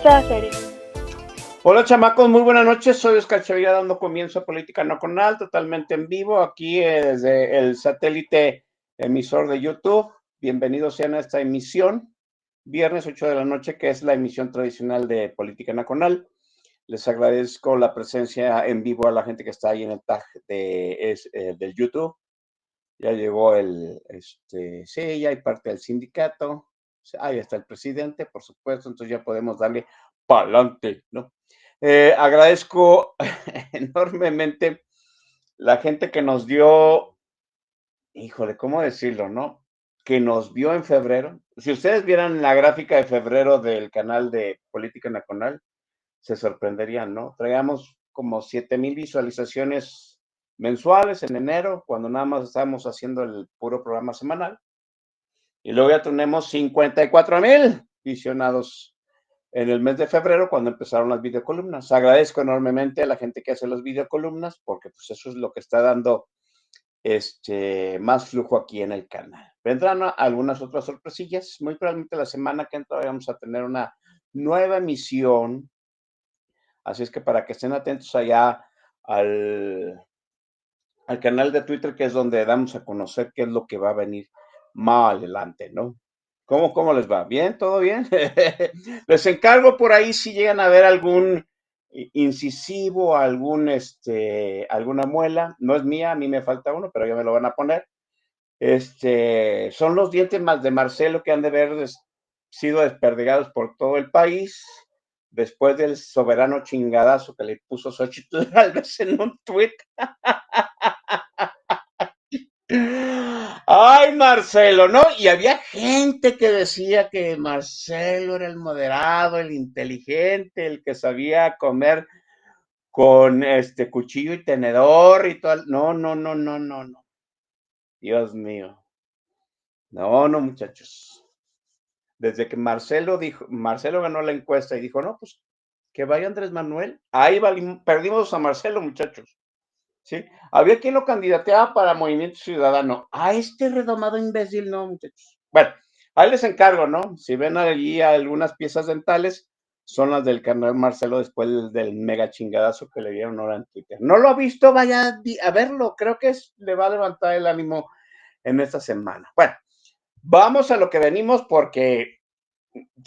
estás, Eric? Hola chamacos, muy buenas noches, soy Oscar Chavira dando comienzo a Política Nacional, totalmente en vivo, aquí desde el satélite emisor de YouTube. Bienvenidos sean a esta emisión, viernes 8 de la noche, que es la emisión tradicional de Política Nacional. Les agradezco la presencia en vivo a la gente que está ahí en el tag del YouTube. Ya llegó sí, ya hay parte del sindicato, ahí está el presidente, por supuesto, entonces ya podemos darle pa'lante, ¿no? Agradezco enormemente la gente que nos dio, híjole, ¿cómo decirlo, no? Que nos vio en febrero. Si ustedes vieran la gráfica de febrero del canal de Política Nacional, se sorprenderían, ¿no? Traíamos como 7,000 visualizaciones mensuales en enero, cuando nada más estábamos haciendo el puro programa semanal. Y luego ya tenemos 54,000 visionados en el mes de febrero, cuando empezaron las videocolumnas. Agradezco enormemente a la gente que hace las videocolumnas, porque pues eso es lo que está dando más flujo aquí en el canal. Vendrán algunas otras sorpresillas. Muy probablemente la semana que entra vamos a tener una nueva emisión. Así es que para que estén atentos allá al canal de Twitter, que es donde damos a conocer qué es lo que va a venir más adelante, ¿no? ¿Cómo les va? ¿Bien? ¿Todo bien? Les encargo por ahí si llegan a ver algún incisivo, alguna muela. No es mía, a mí me falta uno, pero ya me lo van a poner. Son los dientes más de Marcelo que han de haber sido desperdigados por todo el país después del soberano chingadazo que le puso Xochitl Gálvez en un tuit. Ay, Marcelo, ¿no? Y había gente que decía que Marcelo era el moderado, el inteligente, el que sabía comer con cuchillo y tenedor y todo. No, no, no, no, no, no. Dios mío. No, no, muchachos. Desde que Marcelo ganó la encuesta y dijo, no, pues que vaya Andrés Manuel, ahí perdimos a Marcelo, muchachos. ¿Sí? Había quien lo candidateaba para Movimiento Ciudadano. A este redomado imbécil, no, muchachos. Bueno, ahí les encargo, ¿no? Si ven allí algunas piezas dentales, son las del canal Marcelo después del mega chingadazo que le dieron ahora en Twitter. No lo ha visto, vaya a verlo. Creo que le va a levantar el ánimo en esta semana. Bueno, vamos a lo que venimos porque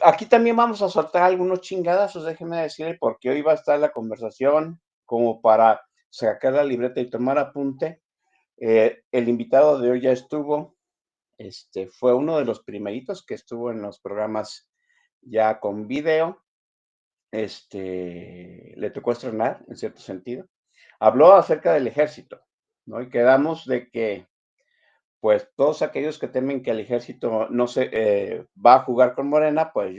aquí también vamos a soltar algunos chingadazos, déjenme decirle, porque hoy va a estar la conversación como para sacar la libreta y tomar apunte. El invitado de hoy ya estuvo, fue uno de los primeritos que estuvo en los programas ya con video, le tocó estrenar en cierto sentido. Habló acerca del ejército, ¿no? Y quedamos de que, pues, todos aquellos que temen que el ejército no se va a jugar con Morena, pues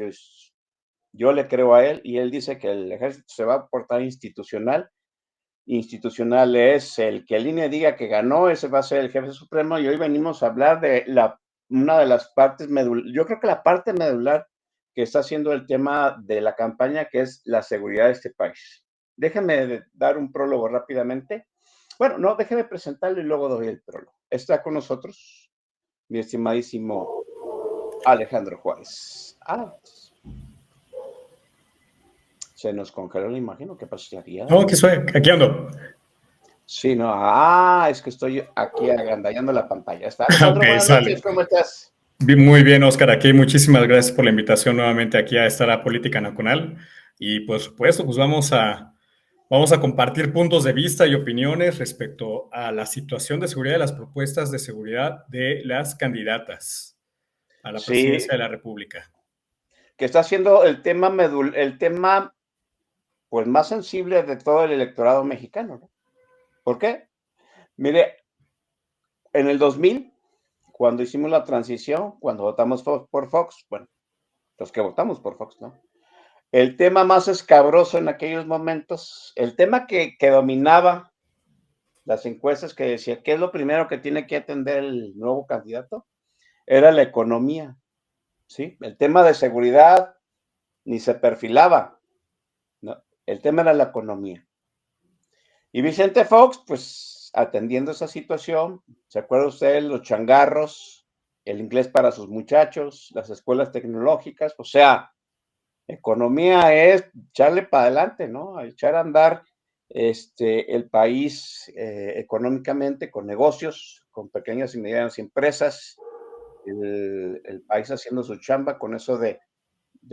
yo le creo a él y él dice que el ejército se va a portar institucional. Institucional es el que el INE diga que ganó, ese va a ser el jefe supremo y hoy venimos a hablar de una de las partes medular, yo creo que la parte medular que está haciendo el tema de la campaña, que es la seguridad de este país. Déjenme dar un prólogo rápidamente. Bueno, no, déjenme presentarlo y luego doy el prólogo. Está con nosotros mi estimadísimo Alejandro Juárez. Se nos congeló la imagen, ¿qué pasaría? No, aquí soy, aquí ando. Sí, no, es que estoy aquí agandallando la pantalla. Está Alejandro, Ok, buenas sale. noches, ¿cómo estás? Muy bien, Oscar, aquí. Muchísimas gracias por la invitación nuevamente aquí a estar a Política Nacional. Y por supuesto, pues vamos a compartir puntos de vista y opiniones respecto a la situación de seguridad de las propuestas de seguridad de las candidatas a la Sí, presidencia de la República. que está siendo el tema pues más sensible de todo el electorado mexicano, ¿no? ¿Por qué? Mire, en el 2000, cuando hicimos la transición, cuando votamos por Fox, bueno, los que votamos por Fox, ¿no? El tema más escabroso en aquellos momentos, el tema que dominaba las encuestas, que decía, ¿qué es lo primero que tiene que atender el nuevo candidato? Era la economía, ¿sí? El tema de seguridad ni se perfilaba, ¿no? El tema era la economía. Y Vicente Fox, pues, atendiendo esa situación, ¿se acuerda usted? Los changarros, el inglés para sus muchachos, las escuelas tecnológicas, o sea, Economía es echarle para adelante, ¿no? Echar a andar el país económicamente con negocios, con pequeñas y medianas empresas, el país haciendo su chamba con eso de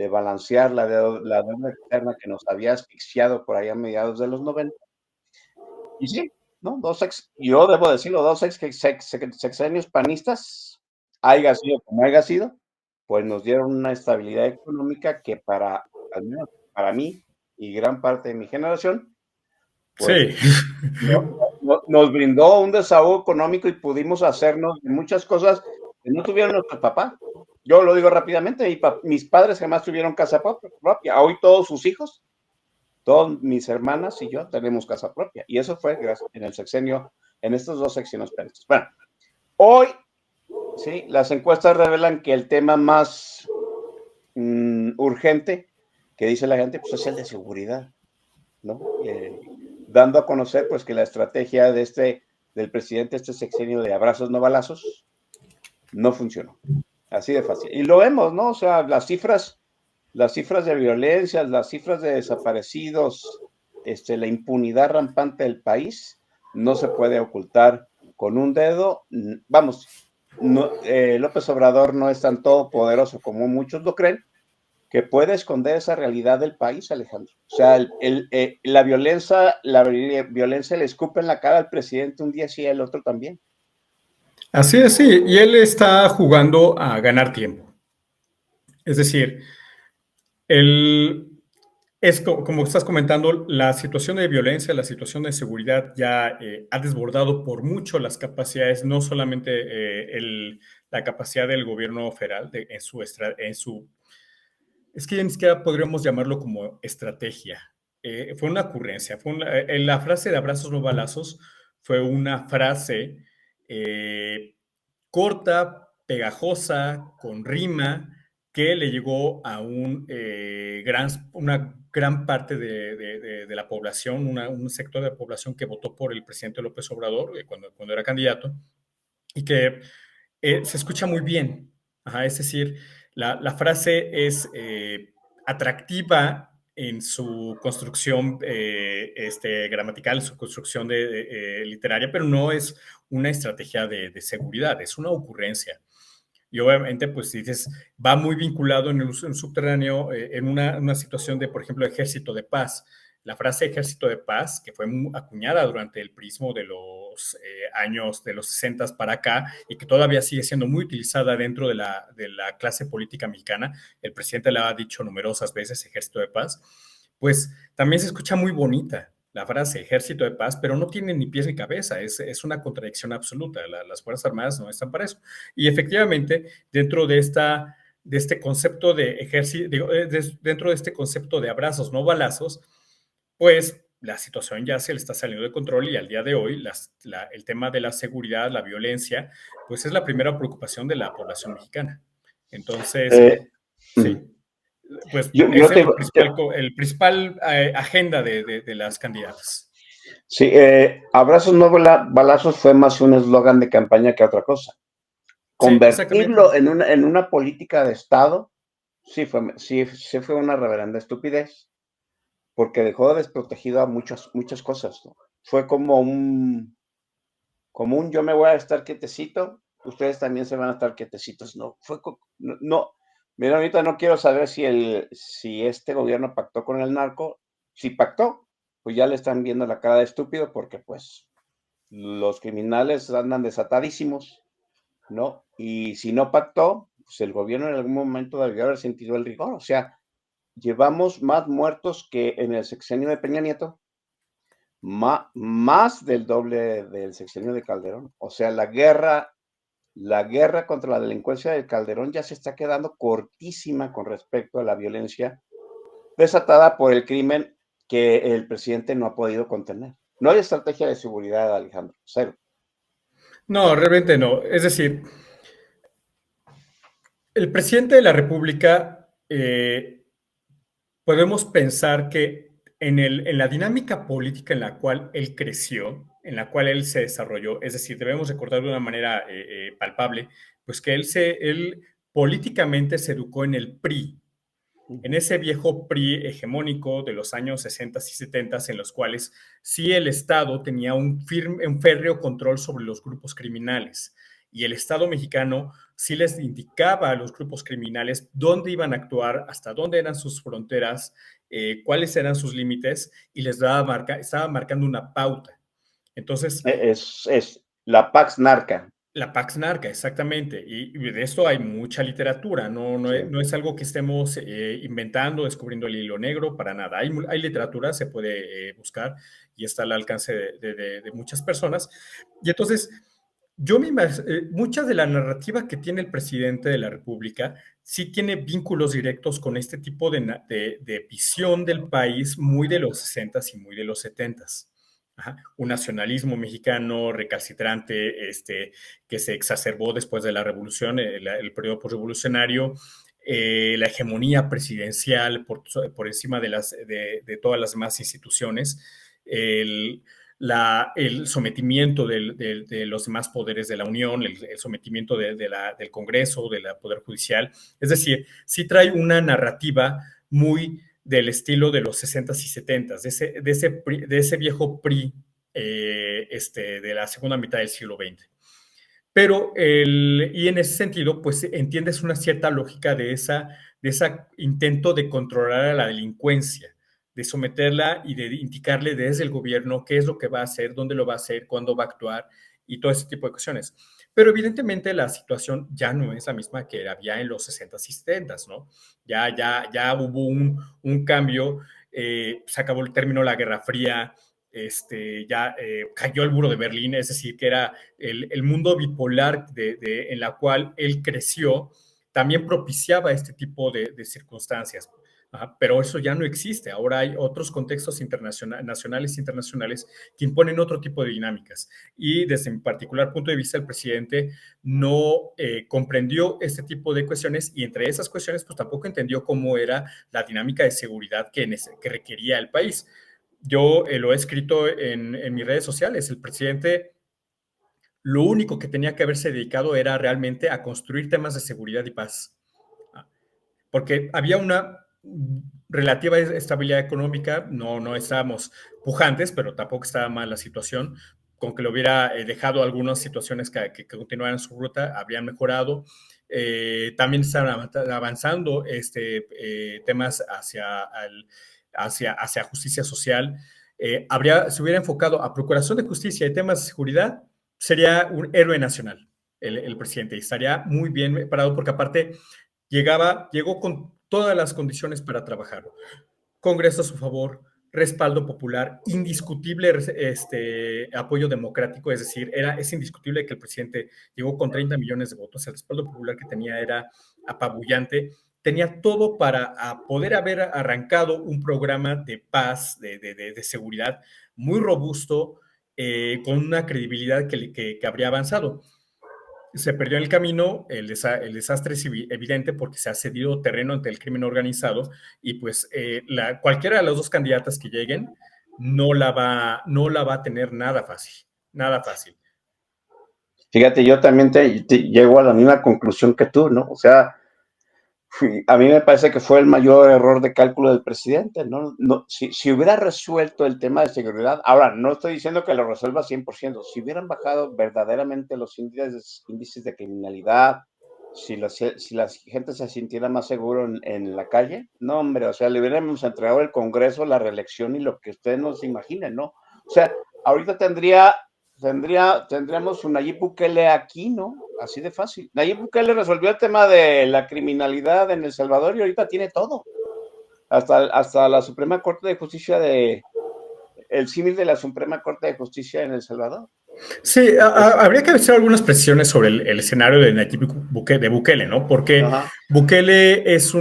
balancear la deuda externa que nos había asfixiado por allá a mediados de los 90. Y sí, ¿no? Yo debo decirlo, sexenios panistas, haya sido como haya sido, pues nos dieron una estabilidad económica que al menos para mí y gran parte de mi generación, pues Sí, nos brindó un desahogo económico y pudimos hacernos de muchas cosas que no tuvieron nuestros papás. Yo lo digo rápidamente, mis padres jamás tuvieron casa propia. Hoy todos sus hijos, todas mis hermanas y yo tenemos casa propia. Y eso fue en el sexenio, en estos dos sexenios peristas. Bueno, hoy, sí, las encuestas revelan que el tema más urgente que dice la gente, pues es el de seguridad, ¿no? Dando a conocer, pues, que la estrategia del presidente, este sexenio de abrazos no balazos, no funcionó. Así de fácil. Y lo vemos, ¿no? O sea, las cifras de violencia, las cifras de desaparecidos, la impunidad rampante del país, no se puede ocultar con un dedo. Vamos, no, López Obrador no es tan todopoderoso como muchos lo creen, que puede esconder esa realidad del país, Alejandro. O sea, la violencia le escupe en la cara al presidente un día sí y el otro también. así es, sí, y él está jugando a ganar tiempo. Es decir, el, como estás comentando, la situación de violencia, la situación de seguridad ya ha desbordado por mucho las capacidades, no solamente la capacidad del gobierno federal es que ya ni siquiera podríamos llamarlo como estrategia. Fue una ocurrencia. La frase de abrazos no balazos fue una frase eh, corta, pegajosa, con rima, que le llegó a una gran parte de la población, un sector de la población que votó por el presidente López Obrador cuando era candidato, y que se escucha muy bien. Ajá, es decir, la frase es atractiva en su construcción gramatical, su construcción literaria, pero no es una estrategia de seguridad, es una ocurrencia. Y obviamente, pues dices, va muy vinculado en un subterráneo, en una situación de, por ejemplo, ejército de paz. La frase ejército de paz, que fue acuñada durante el prismo de los años de los 60 para acá y que todavía sigue siendo muy utilizada dentro de la clase política mexicana, el presidente la ha dicho numerosas veces, ejército de paz, pues también se escucha muy bonita la frase ejército de paz, pero no tiene ni pies ni cabeza, es una contradicción absoluta. Las Fuerzas Armadas no están para eso. Y efectivamente, dentro de este concepto de ejército, dentro de este concepto de abrazos, no balazos, pues la situación ya se le está saliendo de control y al día de hoy el tema de la seguridad, la violencia, pues es la primera preocupación de la población mexicana. Entonces, Eh, sí, pues yo ese es el principal agenda de las candidatas. sí, abrazos no balazos fue más un eslogan de campaña que otra cosa. Sí, Convertirlo exactamente. en una política de Estado, sí fue una reverenda estupidez, porque dejó desprotegido a muchas cosas, ¿no? Fue como un yo me voy a estar quietecito, ustedes también se van a estar quietecitos, ¿no? No, mira, ahorita no quiero saber si este gobierno pactó con el narco, si pactó, pues ya le están viendo la cara de estúpido porque pues los criminales andan desatadísimos, ¿no? Y si no pactó, pues el gobierno en algún momento debió haber sentido el rigor, o sea, llevamos más muertos que en el sexenio de Peña Nieto, más del doble del sexenio de Calderón. O sea, la guerra contra la delincuencia de Calderón ya se está quedando cortísima con respecto a la violencia desatada por el crimen que el presidente no ha podido contener. No hay estrategia de seguridad, Alejandro, cero. No, realmente no. Es decir, el presidente de la República, podemos pensar que en la dinámica política en la cual él creció, en la cual él se desarrolló, es decir, debemos recordar de una manera palpable, pues que él políticamente se educó en el PRI, en ese viejo PRI hegemónico de los años 60 y 70, en los cuales sí el Estado tenía un férreo control sobre los grupos criminales, y el Estado mexicano sí les indicaba a los grupos criminales dónde iban a actuar, hasta dónde eran sus fronteras, cuáles eran sus límites, y les estaba marcando una pauta. Entonces, Es la Pax Narca. la Pax Narca, exactamente. Y de esto hay mucha literatura, Sí. no es algo que estemos inventando, descubriendo el hilo negro, para nada. Hay literatura, se puede buscar y está al alcance de muchas personas. Y entonces, mucha de la narrativa que tiene el presidente de la República sí tiene vínculos directos con este tipo de visión del país muy de los 60s y muy de los 70s. Ajá. Un nacionalismo mexicano recalcitrante, que se exacerbó después de la revolución, el periodo postrevolucionario, la hegemonía presidencial por encima de todas las demás instituciones, el, el sometimiento de los demás poderes de la Unión, el sometimiento del Congreso, del Poder Judicial. Es decir, sí trae una narrativa muy del estilo de los 60s y 70s, de ese viejo PRI de la segunda mitad del siglo XX. Pero, y en ese sentido, pues entiendes una cierta lógica de ese intento de controlar a la delincuencia, de someterla y de indicarle desde el gobierno qué es lo que va a hacer, dónde lo va a hacer, cuándo va a actuar y todo ese tipo de cuestiones. Pero evidentemente la situación ya no es la misma que había en los 60s y 70s, ¿no? Ya hubo un cambio, se acabó el término la Guerra Fría, ya cayó el muro de Berlín, es decir, que era el mundo bipolar en la cual él creció, también propiciaba este tipo de circunstancias. Ajá, pero eso ya no existe. Ahora hay otros contextos nacionales e internacionales que imponen otro tipo de dinámicas. Y desde mi particular punto de vista, el presidente no comprendió este tipo de cuestiones, y entre esas cuestiones, pues tampoco entendió cómo era la dinámica de seguridad que requería el país. Yo lo he escrito en mis redes sociales. El presidente lo único que tenía que haberse dedicado era realmente a construir temas de seguridad y paz, porque había una relativa estabilidad económica, no estábamos pujantes, pero tampoco estaba mal la situación. Con que lo hubiera dejado algunas situaciones que continuaran su ruta, habrían mejorado. También estaban avanzando temas hacia justicia social. Se hubiera enfocado a procuración de justicia y temas de seguridad, sería un héroe nacional el presidente, y estaría muy bien parado, porque aparte llegó con todas las condiciones para trabajar. Congreso a su favor, respaldo popular, indiscutible apoyo democrático, es decir, es indiscutible que el presidente llegó con 30 millones de votos, el respaldo popular que tenía era apabullante, tenía todo para poder haber arrancado un programa de paz, de seguridad muy robusto, con una credibilidad que habría avanzado. Se perdió en el camino, el desastre es evidente porque se ha cedido terreno ante el crimen organizado, y pues cualquiera de las dos candidatas que lleguen no la va a tener nada fácil, nada fácil. Fíjate, yo también llego a la misma conclusión que tú, ¿no? O sea, a mí me parece que fue el mayor error de cálculo del presidente, ¿no? Si hubiera resuelto el tema de seguridad, ahora, no estoy diciendo que lo resuelva 100%, si hubieran bajado verdaderamente los índices de criminalidad, si la gente se sintiera más seguro en la calle, no, hombre, o sea, le hubiéramos entregado al Congreso la reelección y lo que ustedes no se imaginen, ¿no? O sea, ahorita tendríamos un Nayib Bukele aquí, ¿no? Así de fácil. Nayib Bukele resolvió el tema de la criminalidad en El Salvador y ahorita tiene todo. Hasta la Suprema Corte de Justicia el símil de la Suprema Corte de Justicia en El Salvador. Sí, habría que hacer algunas precisiones sobre el escenario de Nayib Bukele, ¿no? Porque Ajá. Bukele es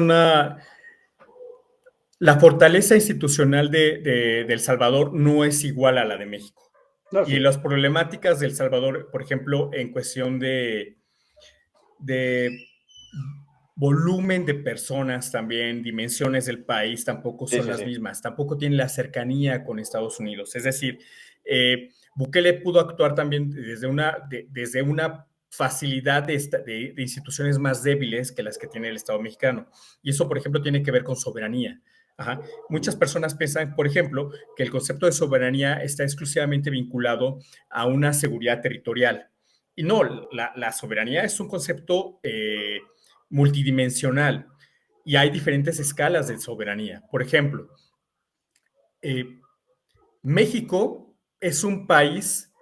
la fortaleza institucional de El Salvador no es igual a la de México. No, Y sí. las problemáticas del Salvador, por ejemplo, en cuestión de volumen de personas también, dimensiones del país, tampoco Sí, son sí, las sí. mismas, tampoco tienen la cercanía con Estados Unidos. Es decir, Bukele pudo actuar también desde una facilidad de instituciones más débiles que las que tiene el Estado mexicano. Y eso, por ejemplo, tiene que ver con soberanía. Ajá. Muchas personas piensan, por ejemplo, que el concepto de soberanía está exclusivamente vinculado a una seguridad territorial. Y no, la soberanía es un concepto multidimensional y hay diferentes escalas de soberanía. Por ejemplo, eh, México es un país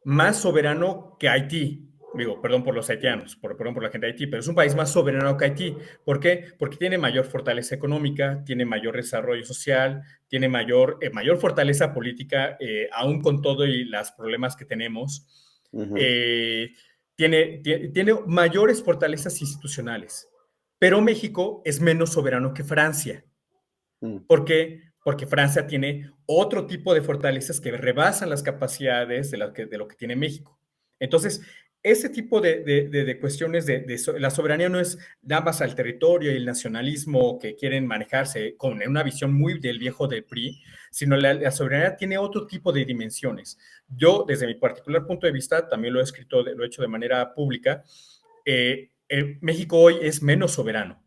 más soberano que Haití. Digo, perdón por los haitianos, perdón por la gente de Haití, pero es un país más soberano que Haití. ¿Por qué? Porque tiene mayor fortaleza económica, tiene mayor desarrollo social, tiene mayor fortaleza política, aún con todo y los problemas que tenemos. Eh, tiene mayores fortalezas institucionales, pero México es menos soberano que Francia. ¿Por qué? Porque Francia tiene otro tipo de fortalezas que rebasan las capacidades de lo que tiene México. Entonces, ese tipo de cuestiones la soberanía no es nada más al territorio y el nacionalismo que quieren manejarse con una visión muy del viejo del PRI, sino la soberanía tiene otro tipo de dimensiones. Yo, desde mi particular punto de vista, también lo he escrito, lo he hecho de manera pública, México hoy es menos soberano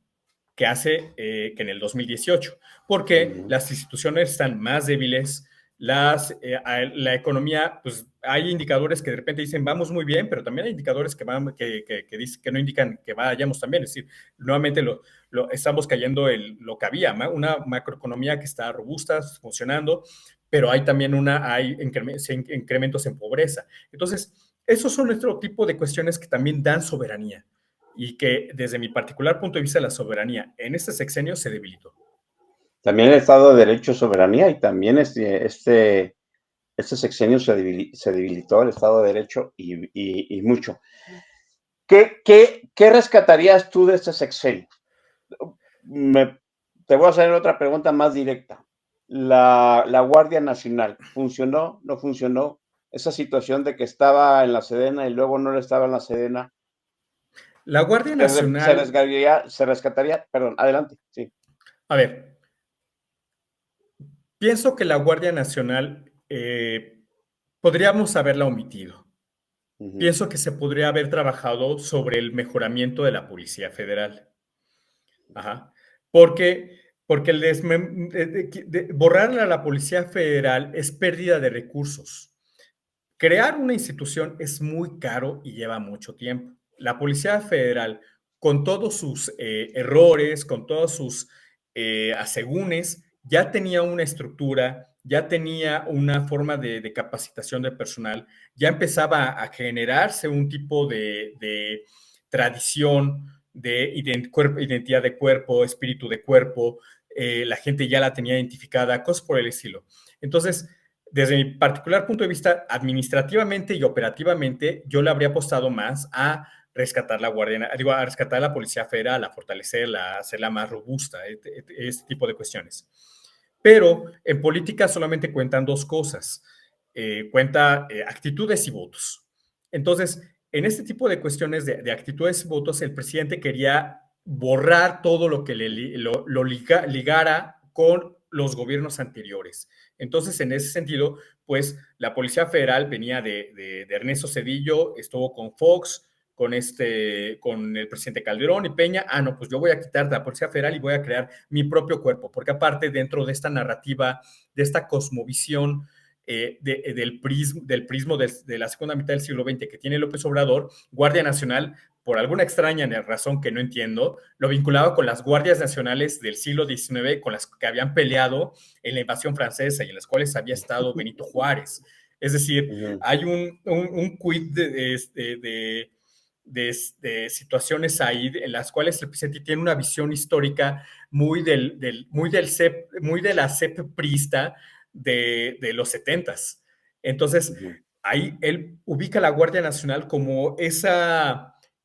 que en el 2018, porque las instituciones están más débiles, la economía, pues hay indicadores que de repente dicen vamos muy bien, pero también hay indicadores que no indican que vayamos también, es decir, nuevamente estamos cayendo en lo que había, una macroeconomía que está robusta, funcionando, pero hay también hay incrementos en pobreza. Entonces, esos son otro tipo de cuestiones que también dan soberanía y que desde mi particular punto de vista la soberanía en este sexenio se debilitó. También el Estado de Derecho es soberanía y también este sexenio se debilitó el Estado de Derecho y mucho. ¿Qué rescatarías tú de este sexenio? Te voy a hacer otra pregunta más directa. La Guardia Nacional, ¿funcionó? ¿No funcionó? Esa situación de que estaba en la Sedena y luego no estaba en la Sedena. La Guardia Nacional... Se rescataría, perdón, adelante, sí. A ver, pienso que la Guardia Nacional podríamos haberla omitido. Pienso que se podría haber trabajado sobre el mejoramiento de la Policía Federal. Ajá. Porque borrar a la Policía Federal es pérdida de recursos. Crear una institución es muy caro y lleva mucho tiempo. La Policía Federal, con todos sus errores, con todos sus asegúnes, ya tenía una estructura, ya tenía una forma de capacitación de personal, ya empezaba a generarse un tipo de tradición, de identidad de cuerpo, espíritu de cuerpo, la gente ya la tenía identificada, cosas por el estilo. Entonces, desde mi particular punto de vista, administrativamente y operativamente, yo le habría apostado más a rescatar a rescatar la Policía Federal, a fortalecerla, a hacerla más robusta, este tipo de cuestiones. Pero en política solamente cuentan dos cosas, cuenta actitudes y votos. Entonces, en este tipo de cuestiones de actitudes y votos, el presidente quería borrar todo lo que lo ligara con los gobiernos anteriores. Entonces, en ese sentido, pues la Policía Federal venía de Ernesto Zedillo, estuvo con Fox, con el presidente Calderón y Peña. No, pues yo voy a quitar la Policía Federal y voy a crear mi propio cuerpo, porque aparte dentro de esta narrativa, de esta cosmovisión del prismo de la segunda mitad del siglo XX que tiene López Obrador, Guardia Nacional, por alguna extraña razón que no entiendo, lo vinculaba con las guardias nacionales del siglo XIX, con las que habían peleado en la invasión francesa y en las cuales había estado Benito Juárez. Es decir, hay un quid de situaciones ahí en las cuales el presidente tiene una visión histórica muy de la CEP prista de los 70s. Entonces, ahí él ubica a la Guardia Nacional como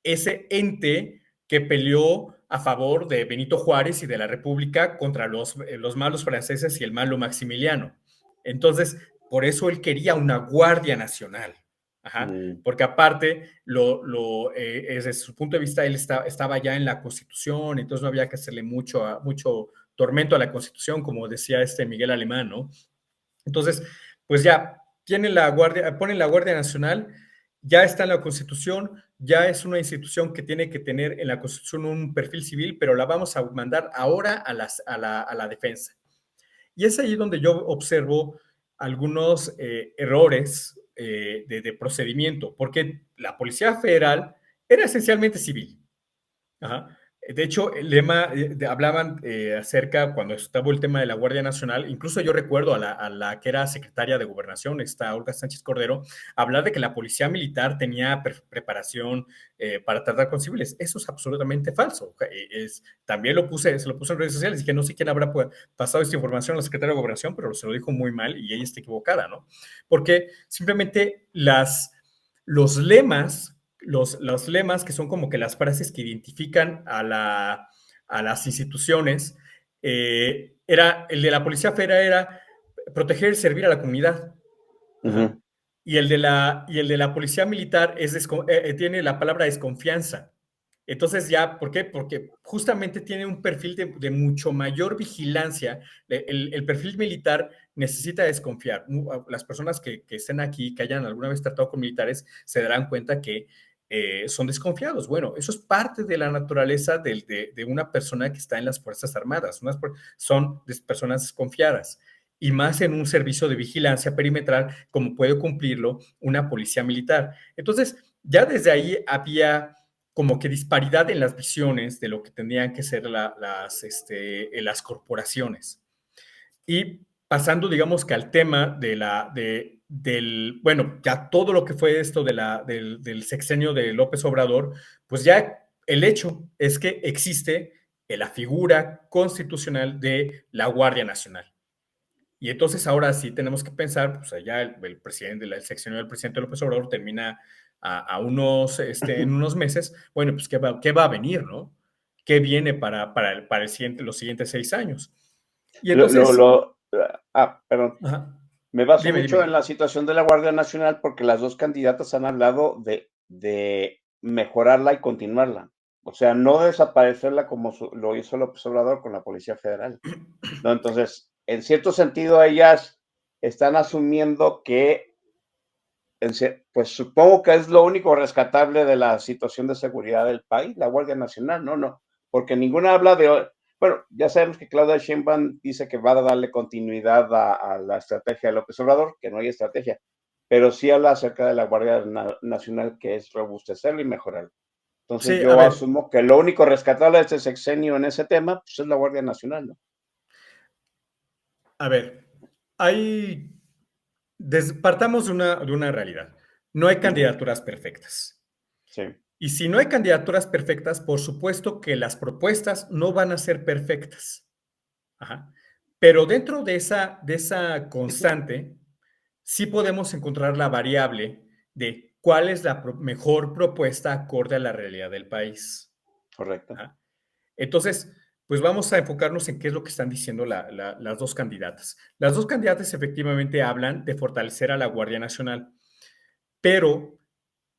ese ente que peleó a favor de Benito Juárez y de la República contra los malos franceses y el malo Maximiliano. Entonces, por eso él quería una Guardia Nacional. Ajá, porque aparte, desde su punto de vista, él estaba ya en la Constitución, entonces no había que hacerle mucho tormento a la Constitución, como decía Miguel Alemán, ¿no? Entonces, pues ya ponen la Guardia Nacional, ya está en la Constitución, ya es una institución que tiene que tener en la Constitución un perfil civil, pero la vamos a mandar ahora a la defensa. Y es ahí donde yo observo algunos errores de procedimiento, porque la Policía Federal era esencialmente civil. Ajá. De hecho, el lema, hablaban acerca, cuando estaba el tema de la Guardia Nacional, incluso yo recuerdo a la que era secretaria de Gobernación, esta Olga Sánchez Cordero, hablar de que la policía militar tenía preparación para tratar con civiles. Eso es absolutamente falso. También se lo puse en redes sociales, dije, no sé quién habrá pasado esta información a la secretaria de Gobernación, pero se lo dijo muy mal y ella está equivocada, ¿no? Porque simplemente los lemas los lemas, que son como que las frases que identifican a las instituciones, el de la Policía Federal era proteger y servir a la comunidad. Ajá. Y el de la Policía Militar tiene la palabra desconfianza. Entonces ya, ¿por qué? Porque justamente tiene un perfil de mucho mayor vigilancia. El perfil militar necesita desconfiar. Las personas que estén aquí, que hayan alguna vez tratado con militares, se darán cuenta que son desconfiados. Bueno, eso es parte de la naturaleza de una persona que está en las Fuerzas Armadas. Son personas desconfiadas. Y más en un servicio de vigilancia perimetral como puede cumplirlo una policía militar. Entonces, ya desde ahí había como que disparidad en las visiones de lo que tendrían que ser las corporaciones. Y pasando, digamos que al tema bueno, ya todo lo que fue esto del sexenio de López Obrador, pues ya el hecho es que existe la figura constitucional de la Guardia Nacional. Y entonces ahora sí tenemos que pensar, pues allá el presidente, el sexenio del presidente López Obrador termina en unos meses. Bueno, pues ¿qué va a venir, no? ¿Qué viene para los siguientes 6 años? Y entonces, Perdón. ajá, Me baso dime, mucho en dime. la situación de la Guardia Nacional porque las dos candidatas han hablado de mejorarla y continuarla. O sea, no desaparecerla como lo hizo López Obrador con la Policía Federal. ¿No? Entonces, en cierto sentido, ellas están asumiendo que, pues supongo que es lo único rescatable de la situación de seguridad del país, la Guardia Nacional, no, porque ninguna habla de, bueno, ya sabemos que Claudia Sheinbaum dice que va a darle continuidad a la estrategia de López Obrador, que no hay estrategia, pero sí habla acerca de la Guardia Nacional, que es robustecerla y mejorarla. Entonces Sí, a yo ver, asumo que lo único rescatable de este sexenio en ese tema, pues es la Guardia Nacional, ¿no? a ver, partamos de una realidad. No hay candidaturas perfectas. Sí. Y si no hay candidaturas perfectas, por supuesto que las propuestas no van a ser perfectas. Ajá. Pero dentro de esa constante, sí podemos encontrar la variable de cuál es la mejor propuesta acorde a la realidad del país. Correcto. Ajá. Entonces, pues vamos a enfocarnos en qué es lo que están diciendo las dos candidatas. Las dos candidatas efectivamente hablan de fortalecer a la Guardia Nacional, pero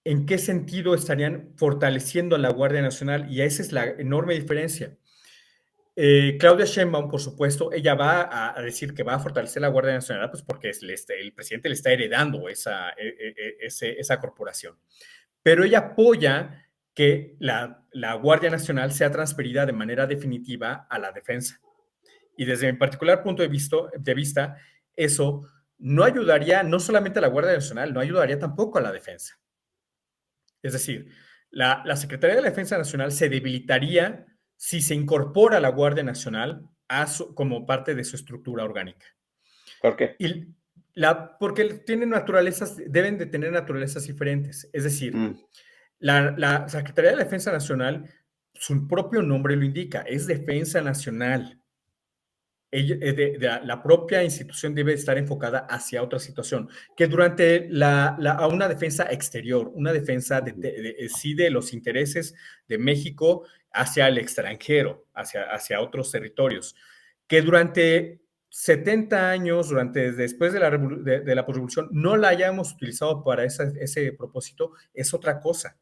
¿en qué sentido estarían fortaleciendo a la Guardia Nacional? Y esa es la enorme diferencia. Claudia Sheinbaum, por supuesto, ella va a decir que va a fortalecer la Guardia Nacional, pues porque el presidente le está heredando esa corporación. Pero ella apoya que la Guardia Nacional sea transferida de manera definitiva a la defensa. Y desde mi particular punto de vista, eso no ayudaría no solamente a la Guardia Nacional, no ayudaría tampoco a la defensa. Es decir, la Secretaría de la Defensa Nacional se debilitaría si se incorpora a la Guardia Nacional como parte de su estructura orgánica. ¿Por qué? Y porque deben de tener naturalezas diferentes. Es decir, la Secretaría de la Defensa Nacional, su propio nombre lo indica, es Defensa Nacional. La propia institución debe estar enfocada hacia otra situación, que durante a una defensa exterior, una defensa sí de los intereses de México hacia el extranjero, hacia otros territorios, que durante 70 años, después de la revolución, no la hayamos utilizado para ese propósito, es otra cosa.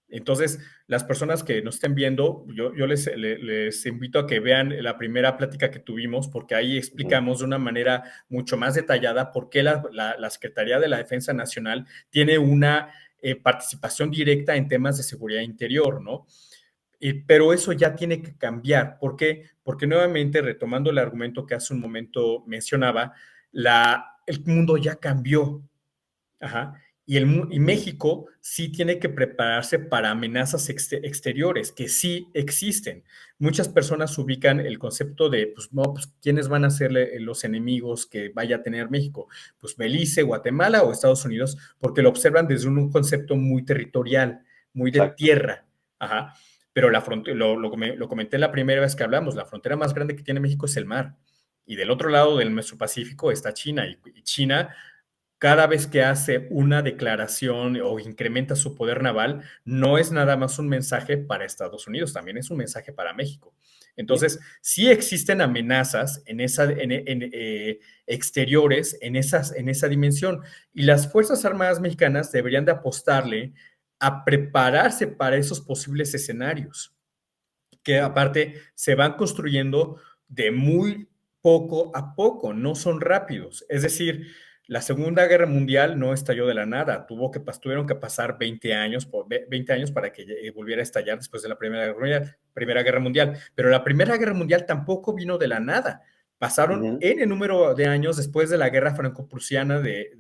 Entonces, las personas que nos estén viendo, yo les invito a que vean la primera plática que tuvimos, porque ahí explicamos de una manera mucho más detallada por qué la Secretaría de la Defensa Nacional tiene una participación directa en temas de seguridad interior, ¿no? Pero eso ya tiene que cambiar. ¿Por qué? Porque nuevamente, retomando el argumento que hace un momento mencionaba, el mundo ya cambió. Ajá. Y México sí tiene que prepararse para amenazas exteriores, que sí existen. Muchas personas ubican el concepto de, pues no, pues ¿quiénes van a ser los enemigos que vaya a tener México? Pues Belice, Guatemala o Estados Unidos, porque lo observan desde un concepto muy territorial, muy de Exacto. tierra. Ajá. Pero lo comenté la primera vez que hablamos, la frontera más grande que tiene México es el mar. Y del otro lado del nuestro Pacífico está China. Y China, cada vez que hace una declaración o incrementa su poder naval, no es nada más un mensaje para Estados Unidos, también es un mensaje para México. Sí. Entonces, sí existen amenazas exteriores en esa dimensión, y las Fuerzas Armadas mexicanas deberían de apostarle a prepararse para esos posibles escenarios, que aparte se van construyendo de muy poco a poco, no son rápidos. Es decir, la Segunda Guerra Mundial no estalló de la nada, tuvieron que pasar 20 años, 20 años para que volviera a estallar después de la Primera Guerra Mundial. Pero la Primera Guerra Mundial tampoco vino de la nada. Pasaron N número de años después de la Guerra Franco-Prusiana de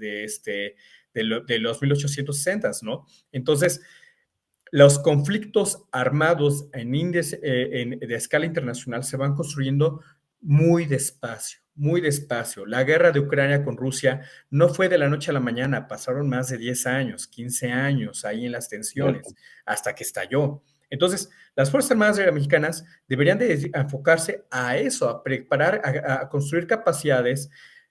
los 1860, ¿no? Entonces, los conflictos armados de escala internacional se van construyendo muy despacio, muy despacio. La guerra de Ucrania con Rusia no fue de la noche a la mañana, pasaron más de 10 años, 15 años ahí en las Cierto. tensiones, hasta que estalló. Entonces, las Fuerzas Armadas mexicanas deberían de enfocarse a eso, a preparar, a construir capacidades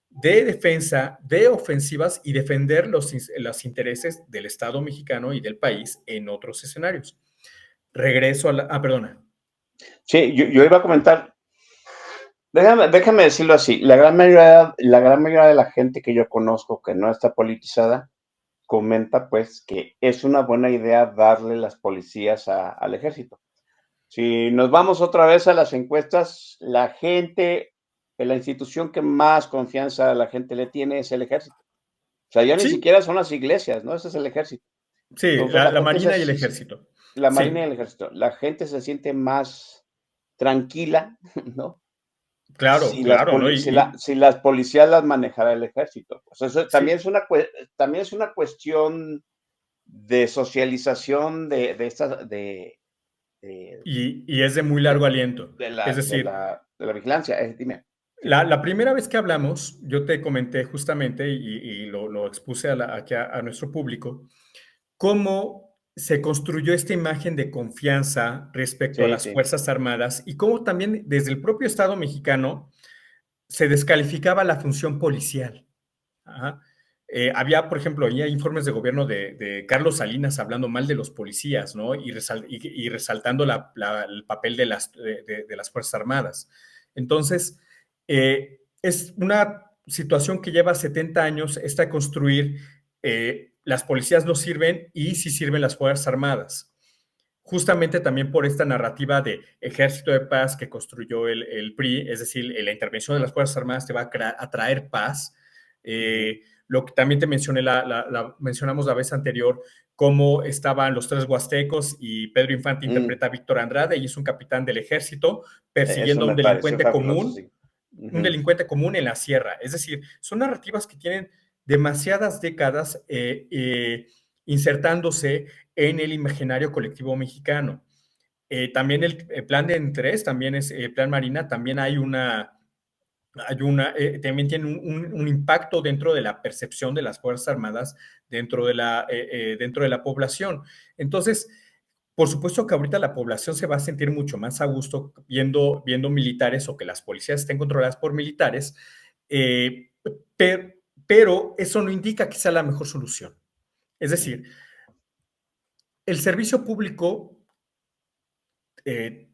de defensa, de ofensivas y defender los intereses del Estado mexicano y del país en otros escenarios. Regreso a perdona. Sí, yo iba a comentar, déjame decirlo así, la gran mayoría de la gente que yo conozco que no está politizada comenta pues que es una buena idea darle las policías al ejército. Si nos vamos otra vez a las encuestas, la gente, la institución que más confianza a la gente le tiene es el ejército. O sea, ya ni Sí, siquiera son las iglesias, ¿no? Ese es el ejército. sí, Entonces la la gente Marina y el Ejército. la Marina y Sí, el Ejército, la gente se siente más tranquila, ¿no? claro, claro, ¿no? Si las policías las manejara el ejército. Pues eso Sí, también es una cuestión de socialización de, y es de muy largo de, aliento. Es decir, de la vigilancia. Dime. Sí. la primera vez que hablamos, yo te comenté justamente y lo expuse aquí a nuestro público, cómo se construyó esta imagen de confianza respecto a Sí, las sí. Fuerzas Armadas y cómo también desde el propio Estado mexicano se descalificaba la función policial. Ajá. Por ejemplo, había informes de gobierno de Carlos Salinas hablando mal de los policías, ¿no? Y resaltando el papel de las Fuerzas Armadas. Entonces, es una situación que lleva 70 años, esta construir, las policías no sirven y sí sirven las Fuerzas Armadas. Justamente también por esta narrativa de ejército de paz que construyó el PRI, es decir, la intervención de las Fuerzas Armadas te va a traer paz. Lo que también te mencioné, mencionamos la vez anterior, cómo estaban los tres huastecos y Pedro Infante Mm, interpreta a Víctor Andrade y es un capitán del ejército eso persiguiendo a me pareció fabuloso, sí. un delincuente común en la sierra. Es decir, son narrativas que tienen demasiadas décadas insertándose en el imaginario colectivo mexicano. También el plan de interés, también es el plan Marina, también también tiene un impacto dentro de la percepción de las Fuerzas Armadas dentro de la población. Entonces, por supuesto que ahorita la población se va a sentir mucho más a gusto viendo militares o que las policías estén controladas por militares, eh, pero, pero eso no indica que sea la mejor solución. Es decir, el servicio público eh,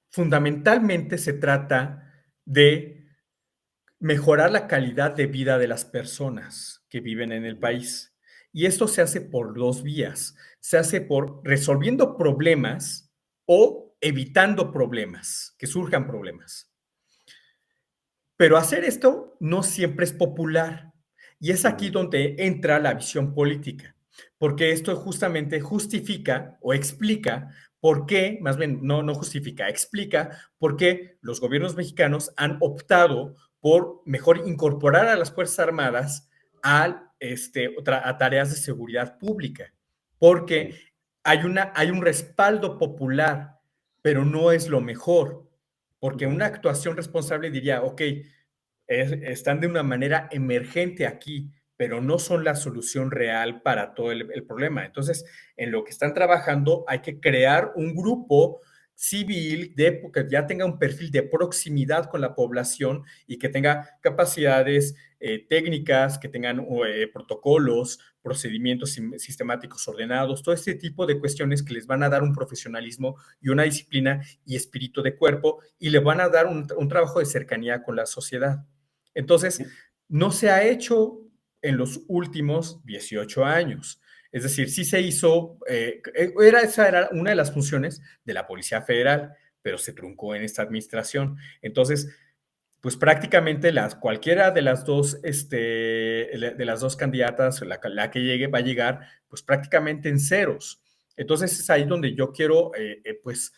fundamentalmente se trata de mejorar la calidad de vida de las personas que viven en el país. Y esto se hace por dos vías. Se hace por resolviendo problemas o evitando problemas, que surjan problemas. Pero hacer esto no siempre es popular. Y es aquí donde entra la visión política. porque esto justamente justifica o explica por qué, más bien no justifica, explica por qué los gobiernos mexicanos han optado por mejor incorporar a las Fuerzas Armadas a tareas de seguridad pública, porque Sí. hay un respaldo popular, pero no es lo mejor, porque Ujú. una actuación responsable diría, ok, están de una manera emergente aquí, pero no son la solución real para todo el problema. Entonces, en lo que están trabajando, hay que crear un grupo civil que ya tenga un perfil de proximidad con la población y que tenga capacidades técnicas, que tengan protocolos, procedimientos sistemáticos ordenados, todo este tipo de cuestiones que les van a dar un profesionalismo y una disciplina y espíritu de cuerpo y le van a dar un trabajo de cercanía con la sociedad. Entonces, no se ha hecho en los últimos 18 años. Es decir, sí se hizo, esa era una de las funciones de la Policía Federal, pero se truncó en esta administración. Entonces, pues prácticamente cualquiera de las dos candidatas, la que llegue, va a llegar pues prácticamente en ceros. Entonces es ahí donde yo quiero, pues,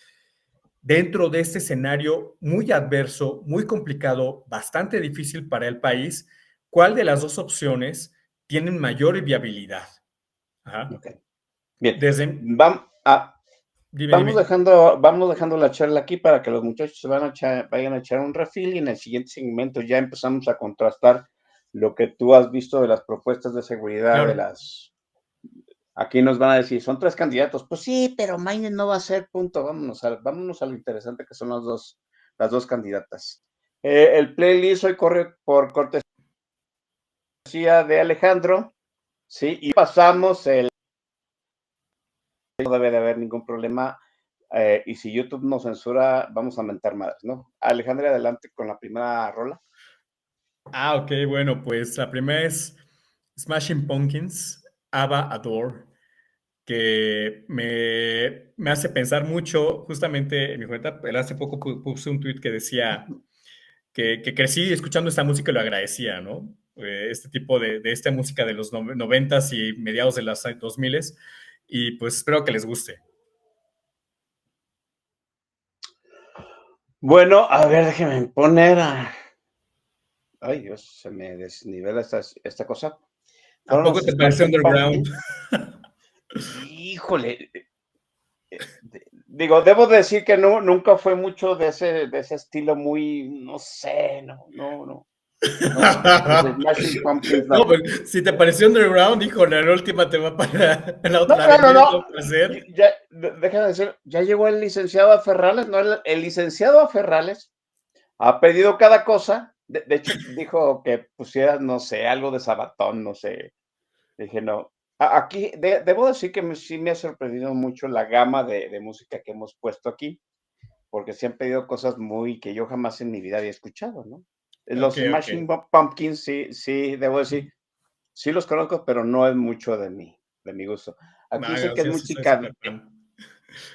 dentro de este escenario muy adverso, muy complicado, bastante difícil para el país, ¿cuál de las dos opciones tienen mayor viabilidad? Ajá. Ok. Bien. Desde, Vam- ah, dime, dime. vamos dejando la charla aquí para que los muchachos vayan a echar un refil y en el siguiente segmento ya empezamos a contrastar lo que tú has visto de las propuestas de seguridad de Claro. las. Aquí nos van a decir, son tres candidatos. Pues sí, pero Maine no va a ser punto. Vámonos a lo interesante que son las dos candidatas. El playlist hoy corre por cortesía de Alejandro, sí, y pasamos no debe de haber ningún problema. Y si YouTube nos censura, vamos a mentar más, ¿no? Alejandra, adelante con la primera rola. Ah, ok, bueno, pues la primera es Smashing Pumpkins, Ava Adore, que me hace pensar mucho, justamente en mi cuenta, hace poco puse un tweet que decía que crecí escuchando esta música y lo agradecía, ¿no? Este tipo de esta música de los noventas y mediados de los 2000 y pues espero que les guste. Bueno, a ver, déjenme poner a. Ay, Dios, se me desnivela esta cosa. ¿A Fueron poco los te parece Smashing underground? Pumpkins. Híjole, digo, debo decir que no, nunca fue mucho de ese estilo muy, no sé, no, los Smashing Pumpkins No, no. pues si te pareció underground, híjole, la última te va para la No, otra, no, la no, mía no no. va a aparecer. Ya, déjame decir, ya llegó el licenciado a Ferrales, ¿no? El licenciado a Ferrales ha pedido cada cosa. De hecho, dijo que pusieras, no sé, algo de Sabatón, no sé. Dije, no. Aquí, debo decir que sí me ha sorprendido mucho la gama de música que hemos puesto aquí, porque se han pedido cosas muy que yo jamás en mi vida había escuchado, ¿no? Ok, Los ok. Smashing Pumpkins, sí, sí, debo decir, sí los conozco, pero no es mucho de mi gusto. No, Aquí dice que es yo sí soy música, súper fan.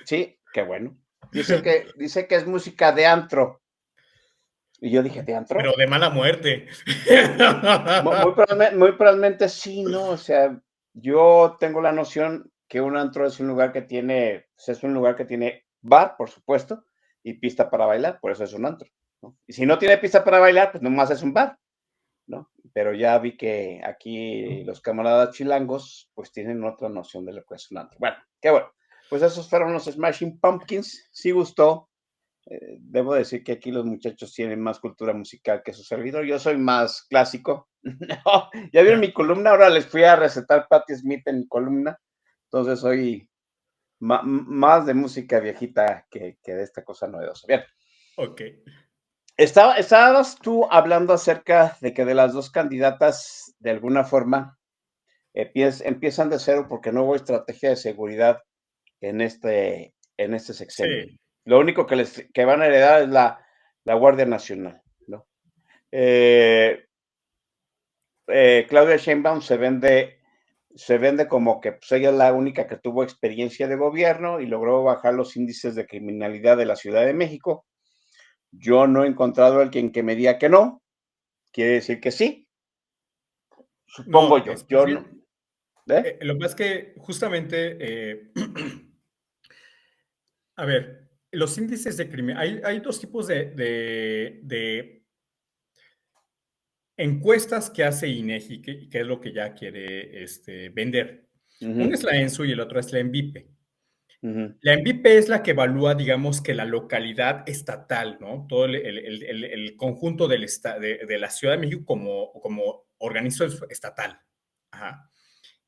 sí, qué bueno. Dice que es música de antro. Y yo dije, ¿de antro? Pero de mala muerte. Muy probablemente sí, ¿no? O sea, yo tengo la noción que un antro es un lugar que tiene, pues es un lugar que tiene bar, por supuesto, y pista para bailar, por eso es un antro, ¿no? Y si no tiene pista para bailar, pues nomás es un bar, ¿no? Pero ya vi que aquí los camaradas chilangos, pues tienen otra noción de lo que es un antro. Bueno, qué bueno. Pues esos fueron los Smashing Pumpkins, sí gustó. Debo decir que aquí los muchachos tienen más cultura musical que su servidor. Yo soy más clásico. No, ya vieron Ya, mi columna, ahora les fui a recetar Patti Smith en mi columna. Entonces soy más de música viejita que de esta cosa novedosa. Bien, ok. estabas tú hablando acerca de que de las dos candidatas, de alguna forma, empiezan de cero porque no hubo estrategia de seguridad en este sexenio. Sí, Lo único que van a heredar es la Guardia Nacional, ¿no? Eh, Claudia Sheinbaum se vende como que pues, ella es la única que tuvo experiencia de gobierno y logró bajar los índices de criminalidad de la Ciudad de México. Yo no he encontrado a alguien que me diga que no, quiere decir que sí, supongo no, yo. pues Yo no, bien. Lo que pasa es que justamente, a ver, los índices de crimen, hay dos tipos de encuestas que hace INEGI, que es lo que ya quiere vender. Una Ujú, es la ENSU y el otro es la ENVIPE. ujú, La ENVIPE es la que evalúa, digamos, que la localidad estatal, ¿no? Todo el conjunto de la Ciudad de México como organismo estatal. Ajá.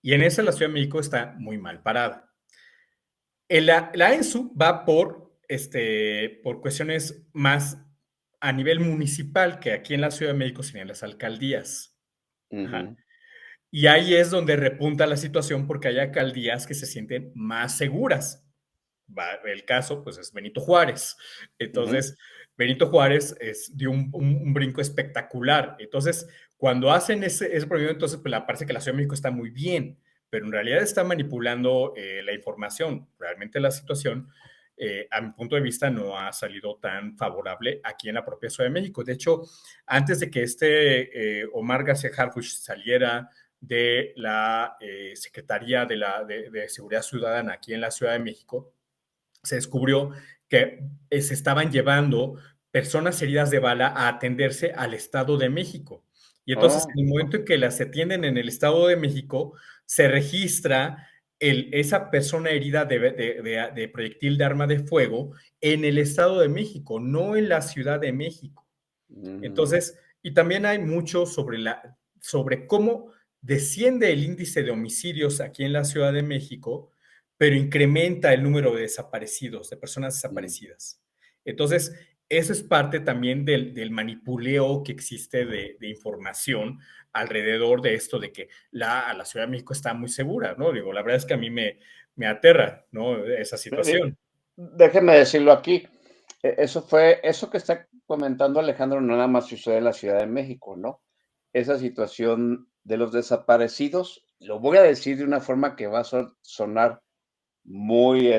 Y en esa la Ciudad de México está muy mal parada. La ENSU va por cuestiones más a nivel municipal, que aquí en la Ciudad de México serían las alcaldías. Ajá. ujú, Y ahí es donde repunta la situación porque hay alcaldías que se sienten más seguras. El caso, pues, es Benito Juárez. ujú, Entonces, Benito Juárez dio un brinco espectacular. Entonces, cuando hacen ese proyecto, entonces, pues, parece que la Ciudad de México está muy bien, pero en realidad está manipulando la información. Realmente la situación, a mi punto de vista, no ha salido tan favorable aquí en la propia Ciudad de México. De hecho, antes de que Omar García Harfuch saliera de la Secretaría de Seguridad Ciudadana aquí en la Ciudad de México, se descubrió que se estaban llevando personas heridas de bala a atenderse al Estado de México. Y entonces, oh, en el momento en que las atienden en el Estado de México, se registra esa persona herida de proyectil de arma de fuego en el Estado de México, no en la Ciudad de México. ujú, Entonces, y también hay mucho sobre cómo desciende el índice de homicidios aquí en la Ciudad de México, pero incrementa el número de desaparecidos, de personas ujú. desaparecidas. Entonces, eso es parte también del manipuleo que existe de información alrededor de esto de que la Ciudad de México está muy segura, ¿no? Digo, la verdad es que a mí me aterra, ¿no? Esa situación. Déjeme decirlo aquí. Eso que está comentando Alejandro, no nada más sucede en la Ciudad de México, ¿no? Esa situación de los desaparecidos, lo voy a decir de una forma que va a sonar muy,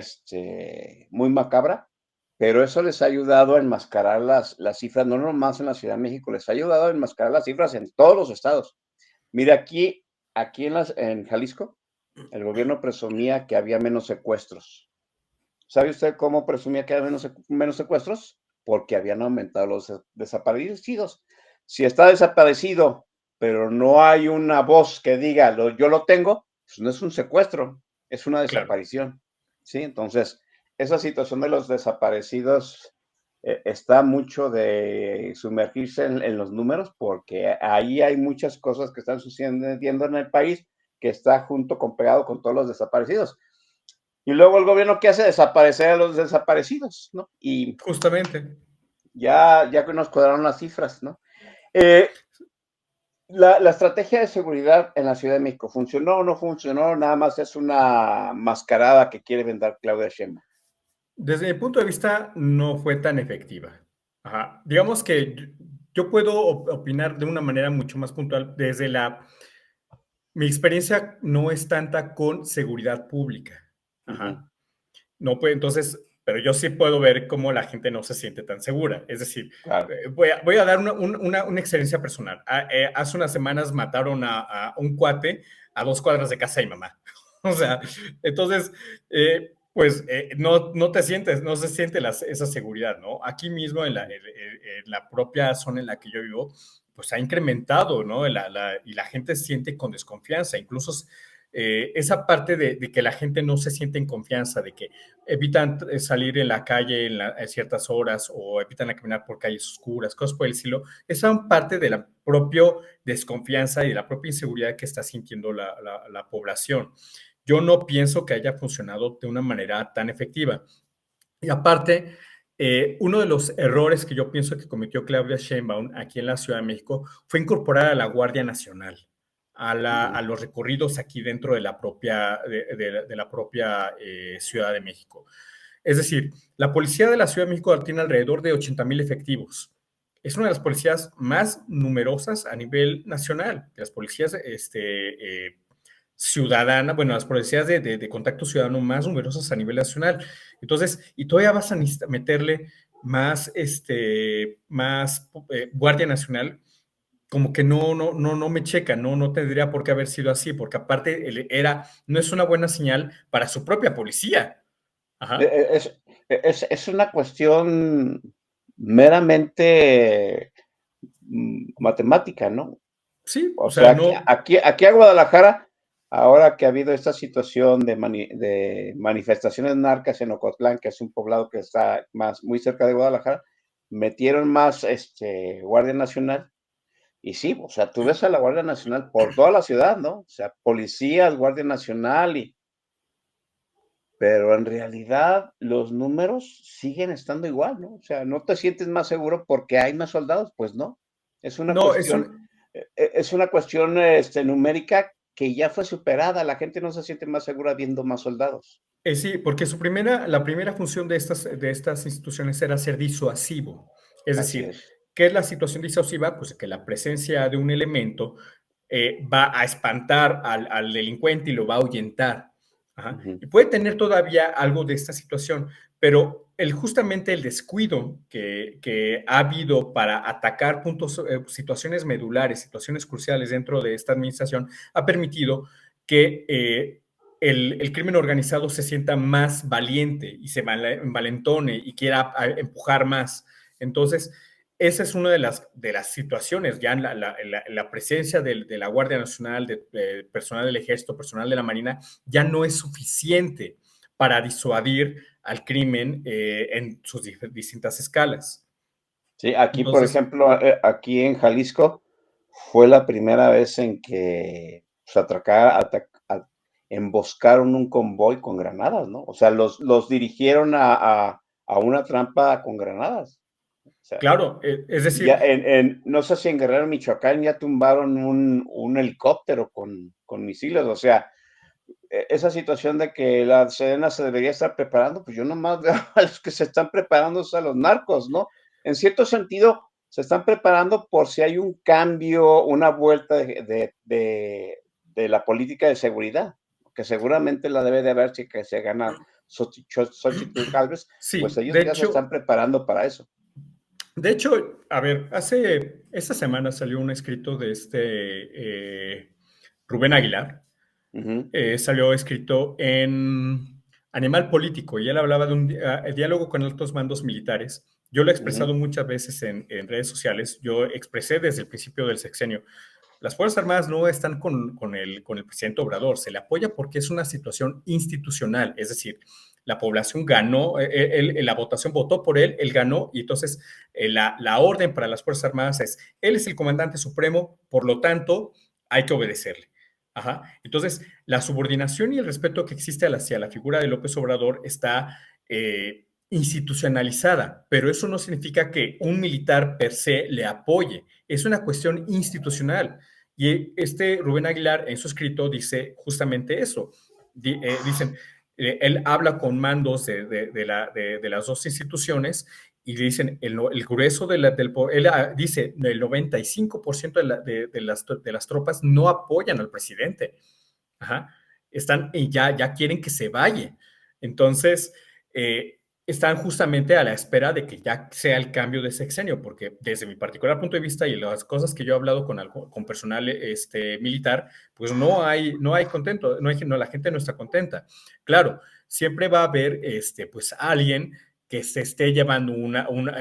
muy macabra, pero eso les ha ayudado a enmascarar las cifras, no nomás en la Ciudad de México, les ha ayudado a enmascarar las cifras en todos los estados. Mira, aquí en Jalisco, el gobierno presumía que había menos secuestros. ¿Sabe usted cómo presumía que había menos secuestros? Porque habían aumentado los desaparecidos. Si está desaparecido, pero no hay una voz que diga, yo lo tengo, pues no es un secuestro, es una Claro. desaparición. ¿Sí? Entonces, esa situación de los desaparecidos está mucho de sumergirse en los números, porque ahí hay muchas cosas que están sucediendo en el país que está pegado con todos los desaparecidos. Y luego el gobierno, ¿qué hace? Desaparecer a los desaparecidos, ¿no? Y Justamente. ya que nos cuadraron las cifras, ¿no? Eh, la estrategia de seguridad en la Ciudad de México, ¿funcionó o no funcionó? Nada más es una mascarada que quiere vender Claudia Sheinbaum. Desde mi punto de vista, no fue tan efectiva. Ajá. Digamos que yo puedo opinar de una manera mucho más puntual desde mi experiencia no es tanta con seguridad pública. Ujú, Ajá. No puede, entonces, pero yo sí puedo ver cómo la gente no se siente tan segura. Es decir, claro. voy a dar una experiencia personal. Hace unas semanas mataron a un cuate a 2 cuadras de casa de mi mamá. O sea, entonces, pues no te sientes, no se siente esa seguridad, ¿no? Aquí mismo en la propia zona en la que yo vivo, pues ha incrementado, ¿no? Y la gente siente con desconfianza, incluso esa parte de que la gente no se siente en confianza, de que evitan salir en la calle en ciertas horas o evitan caminar por calles oscuras, cosas por el estilo, esa es parte de la propia desconfianza y de la propia inseguridad que está sintiendo la población. Yo no pienso que haya funcionado de una manera tan efectiva. Y aparte, uno de los errores que yo pienso que cometió Claudia Sheinbaum aquí en la Ciudad de México fue incorporar a la Guardia Nacional a Ujú, los recorridos aquí dentro de la propia Ciudad de México. Es decir, la policía de la Ciudad de México tiene alrededor de 80,000 efectivos. Es una de las policías más numerosas a nivel nacional. Las policías ciudadana, bueno, las policías de contacto ciudadano más numerosas a nivel nacional. Entonces, y todavía vas a meterle más Guardia Nacional. como que no me checa, no tendría por qué haber sido así, porque aparte no es una buena señal para su propia policía. Ajá. Es una cuestión meramente matemática, ¿no? Sí, o O sea, sea, no, aquí a Guadalajara, ahora que ha habido esta situación de manifestaciones narcas en Ocotlán, que es un poblado que está muy cerca de Guadalajara, metieron más Guardia Nacional. Y sí, o sea, tú ves a la Guardia Nacional por toda la ciudad, ¿no? O sea, policías, Guardia Nacional, pero en realidad los números siguen estando igual, ¿no? O sea, no te sientes más seguro porque hay más soldados, pues no. Es una no, cuestión, es una cuestión numérica que ya fue superada. La gente no se siente más segura viendo más soldados. sí, porque la primera función de estas instituciones era ser disuasivo. Es Así decir, es. ¿qué es la situación disuasiva? Pues que la presencia de un elemento va a espantar al delincuente y lo va a ahuyentar. Ajá. Ujú. Y puede tener todavía algo de esta situación, pero justamente el descuido que ha habido para atacar situaciones medulares, situaciones cruciales dentro de esta administración, ha permitido que el crimen organizado se sienta más valiente y se envalentone y quiera empujar más. Entonces, esa es una de las situaciones, ya en la presencia de la Guardia Nacional, de personal del Ejército, personal de la Marina, ya no es suficiente para disuadir al crimen en sus distintas escalas. Sí, aquí, por Entonces, ejemplo, aquí en Jalisco, fue la primera vez en que pues, emboscaron un convoy con granadas, ¿no? O sea, los dirigieron a una trampa con granadas. O sea, claro, es ya decir, no sé si en Guerrero, Michoacán, ya tumbaron un helicóptero con misiles. O sea, esa situación de que la Sedena se debería estar preparando, pues yo nomás veo a los que se están preparando a los narcos, ¿no? En cierto sentido, se están preparando por si hay un cambio, una vuelta de la política de seguridad, que seguramente la debe de haber si que se gana Xochitl Gálvez, pues sí, ellos ya se están preparando para eso. de hecho, a ver, esta semana salió un escrito de Rubén Aguilar, Ujú, salió escrito en Animal Político y él hablaba de un diálogo con altos mandos militares. Yo lo he ujú. expresado muchas veces en redes sociales, yo expresé desde el principio del sexenio, las Fuerzas Armadas no están con el presidente Obrador, se le apoya porque es una situación institucional, es decir, la población ganó, la votación votó por él, él ganó, y entonces la orden para las Fuerzas Armadas es, él es el comandante supremo, por lo tanto, hay que obedecerle. Ajá. Entonces, la subordinación y el respeto que existe hacia la figura de López Obrador está institucionalizada, pero eso no significa que un militar per se le apoye, es una cuestión institucional. Y Rubén Aguilar en su escrito dice justamente eso. Dicen, él habla con mandos de las dos instituciones y le dicen, el grueso él dice, el 95% de las tropas no apoyan al presidente. Ajá. Están y ya quieren que se vaya. Entonces, están justamente a la espera de que ya sea el cambio de sexenio, porque desde mi particular punto de vista y las cosas que yo he hablado con personal militar, pues no hay contento, no, la gente no está contenta. Claro, siempre va a haber pues alguien que se esté llevando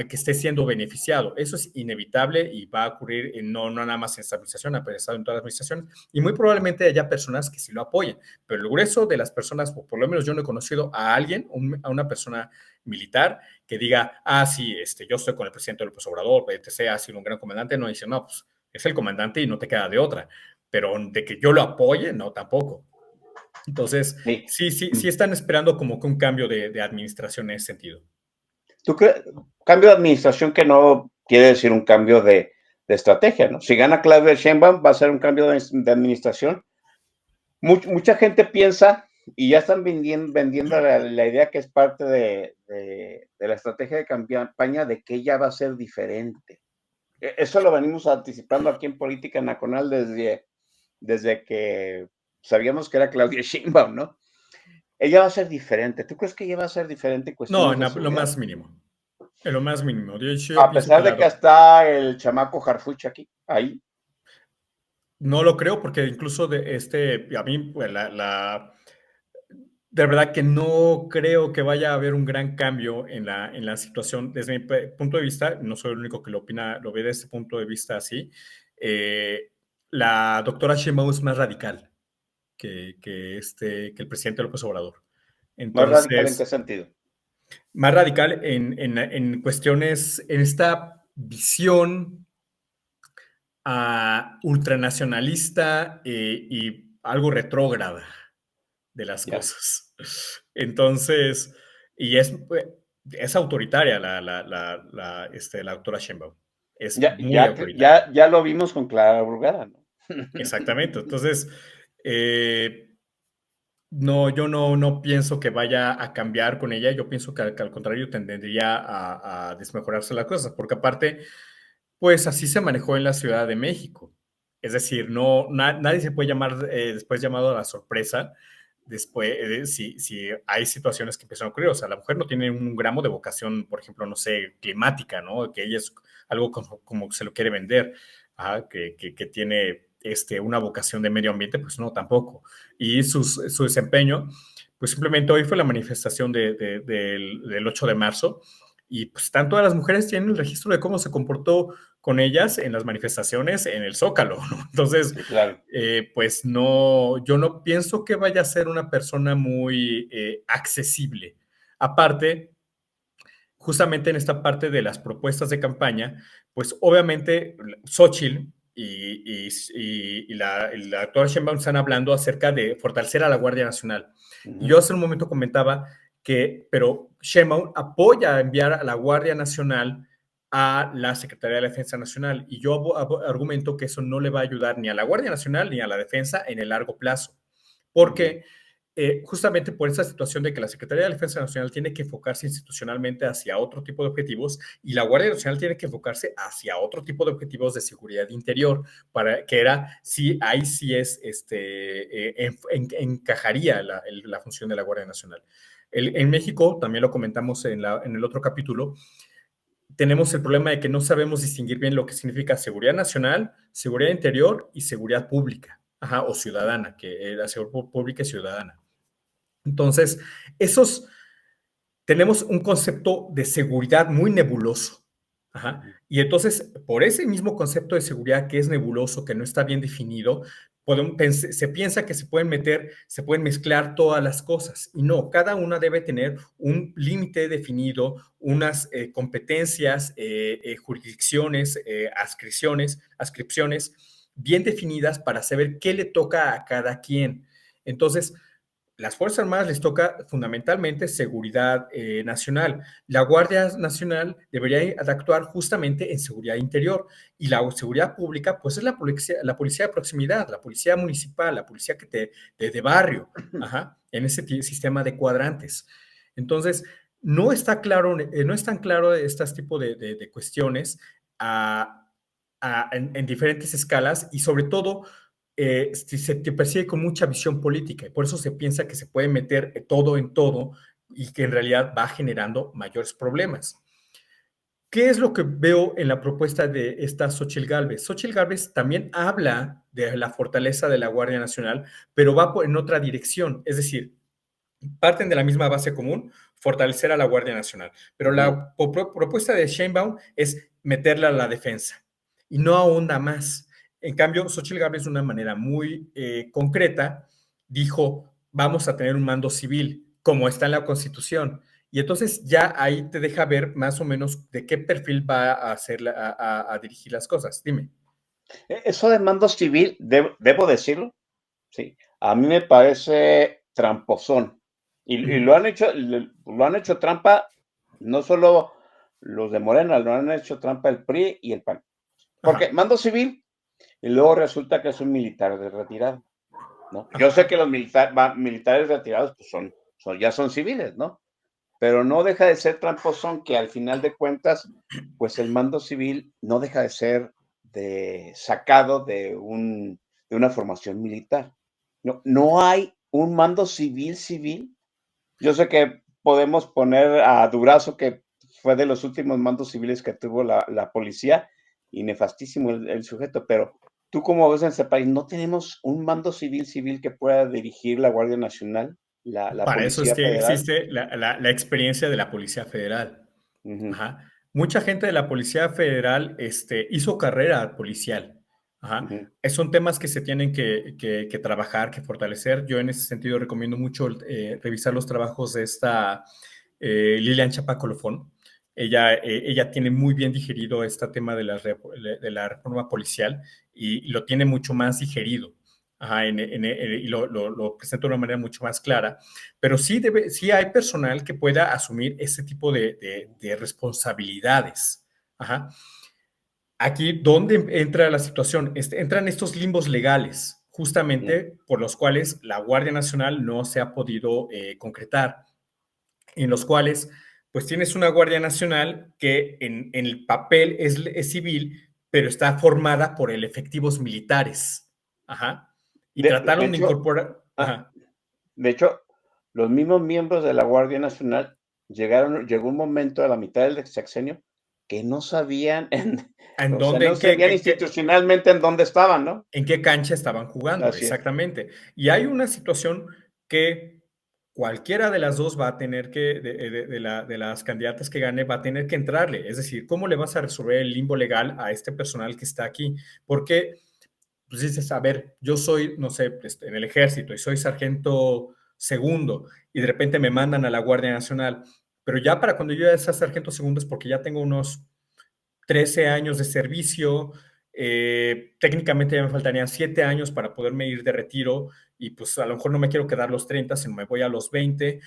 que esté siendo beneficiado. Eso es inevitable y va a ocurrir no nada más en esta administración, ha pasado en todas las administraciones, y muy probablemente haya personas que sí lo apoyen, pero el grueso de las personas, o por lo menos yo no he conocido a alguien, a una persona militar que diga, sí, yo estoy con el presidente López Obrador, etc., ha sido un gran comandante, no dice, no, pues es el comandante y no te queda de otra, pero de que yo lo apoye, no, tampoco. Entonces, Sí. sí están esperando como que un cambio de administración en ese sentido. ¿Tú crees? Cambio de administración que no quiere decir un cambio de estrategia, ¿no? Si gana Claudia Sheinbaum, va a ser un cambio de administración. Mucha gente piensa y ya están vendiendo la idea que es parte de la estrategia de campaña de que ella va a ser diferente. Eso lo venimos anticipando aquí en Política Nacional desde que sabíamos que era Claudia Sheinbaum, ¿no? Ella va a ser diferente. ¿Tú crees que ella va a ser diferente en No, cuestiones en de lo seguridad? más mínimo. En lo más mínimo. De hecho, yo A pienso que pesar de que está el chamaco Harfuch aquí, ahí. No lo creo porque incluso a mí, pues, de verdad que no creo que vaya a haber un gran cambio en la situación. Desde mi punto de vista, no soy el único que lo opina, lo ve desde ese punto de vista así. eh, la doctora Sheinbaum es más radical que el presidente López Obrador. ¿Más radical en qué Entonces, sentido? más radical en cuestiones, en esta visión ultranacionalista y algo retrógrada de las Ya. cosas. Entonces, y es autoritaria la doctora Sheinbaum. Es muy autoritaria. Ya lo vimos con Clara Brugada, ¿no? Exactamente. Entonces, no, yo no pienso que vaya a cambiar con ella. Yo pienso que al contrario tendería a desmejorarse las cosas, porque aparte, pues así se manejó en la Ciudad de México. Es decir, nadie se puede llamar después llamado a la sorpresa después, si hay situaciones que empiezan a ocurrir. O sea, la mujer no tiene un gramo de vocación, por ejemplo, no sé, climática, ¿no? Que ella es algo como se lo quiere vender, que tiene una vocación de medio ambiente, pues no, tampoco. Y su desempeño, pues simplemente hoy fue la manifestación del 8 de marzo y pues tanto todas las mujeres tienen el registro de cómo se comportó con ellas en las manifestaciones en el Zócalo, ¿no? Entonces, Sí, claro. pues no, yo no pienso que vaya a ser una persona muy accesible. Aparte, justamente en esta parte de las propuestas de campaña, pues obviamente Xochitl y la doctora Sheinbaum están hablando acerca de fortalecer a la Guardia Nacional. Y yo Ujú. hace un momento comentaba pero Sheinbaum apoya a enviar a la Guardia Nacional a la Secretaría de la Defensa Nacional. Y yo argumento que eso no le va a ayudar ni a la Guardia Nacional ni a la defensa en el largo plazo. Ujú. Porque justamente por esa situación de que la Secretaría de Defensa Nacional tiene que enfocarse institucionalmente hacia otro tipo de objetivos y la Guardia Nacional tiene que enfocarse hacia otro tipo de objetivos de seguridad interior, para que era, sí, ahí sí es, encajaría la función de la Guardia Nacional. En México, también lo comentamos en el otro capítulo, tenemos el problema de que no sabemos distinguir bien lo que significa seguridad nacional, seguridad interior y seguridad pública, o ciudadana, que la seguridad pública y ciudadana. Entonces, tenemos un concepto de seguridad muy nebuloso. Ujú. Y entonces, por ese mismo concepto de seguridad que es nebuloso, que no está bien definido, se piensa que se pueden mezclar todas las cosas. Y no, cada una debe tener un límite definido, unas competencias, jurisdicciones, ascripciones bien definidas para saber qué le toca a cada quien. Entonces, las Fuerzas Armadas les toca fundamentalmente seguridad nacional. La Guardia Nacional debería de actuar justamente en seguridad interior y la seguridad pública, pues es la policía de proximidad, la policía municipal, la policía de barrio, en ese sistema de cuadrantes. Entonces, no es tan claro estas tipos de cuestiones en diferentes escalas y sobre todo se te percibe con mucha visión política y por eso se piensa que se puede meter todo en todo y que en realidad va generando mayores problemas. ¿Qué es lo que veo en la propuesta de esta Xochitl Gálvez? Xochitl Gálvez también habla de la fortaleza de la Guardia Nacional, pero va en otra dirección, es decir, parten de la misma base común, fortalecer a la Guardia Nacional, pero Ujú. la propuesta de Sheinbaum es meterla a la defensa y no ahonda más. En cambio, Xochitl Gálvez de una manera muy concreta dijo, vamos a tener un mando civil, como está en la Constitución. Y entonces ya ahí te deja ver más o menos de qué perfil va a, hacer a dirigir las cosas. Dime. Eso de mando civil, debo decirlo, sí, a mí me parece tramposón. Y Ujú. lo han hecho trampa, no solo los de Morena, lo han hecho trampa el PRI y el PAN. Porque Ajá, mando civil, y luego resulta que es un militar de retirada, ¿no? Yo sé ajá. que los militares retirados pues ya son civiles, ¿no? Pero no deja de ser tramposón que al final de cuentas, pues el mando civil no deja de ser sacado de una formación militar. No hay un mando civil. Yo sé que podemos poner a Durazo, que fue de los últimos mandos civiles que tuvo la policía, y nefastísimo el sujeto, pero ¿Tú cómo ves en este país? ¿No tenemos un mando civil que pueda dirigir la Guardia Nacional, la Para eso es Policía que Federal? existe la experiencia de la Policía Federal. Ujú, Ajá. Mucha gente de la Policía Federal hizo carrera policial. Ajá. ujú, Son temas que se tienen que trabajar, que fortalecer. Yo en ese sentido recomiendo mucho revisar los trabajos de esta Lilian Chapa-Colofón. Ella tiene muy bien digerido este tema de la reforma policial y lo tiene mucho más digerido. Ajá, y lo presenta de una manera mucho más clara, pero sí hay personal que pueda asumir ese tipo de responsabilidades. Ajá. Aquí, ¿dónde entra la situación? Entran estos limbos legales, ujú. justamente por los cuales la Guardia Nacional no se ha podido concretar, en los cuales, pues tienes una Guardia Nacional que en el papel es civil, pero está formada por el efectivos militares. Ajá. Y De trataron de hecho, incorporar. ah, Ajá. de hecho, los mismos miembros de la Guardia Nacional llegó un momento a la mitad del sexenio que no sabían, ¿En o sea, dónde? no sabían institucionalmente en dónde estaban, ¿no? ¿En qué cancha estaban jugando? Así es. Exactamente. Y hay una situación que cualquiera de las dos va a tener que, de las candidatas que gane, va a tener que entrarle. Es decir, ¿cómo le vas a resolver el limbo legal a este personal que está aquí? Porque, pues dices, a ver, yo soy, no sé, en el ejército y soy sargento segundo y de repente me mandan a la Guardia Nacional, pero ya para cuando yo ya sea sargento segundo es porque ya tengo unos 13 años de servicio, técnicamente ya me faltarían 7 años para poderme ir de retiro y pues a lo mejor no me quiero quedar los 30, sino me voy a los 20,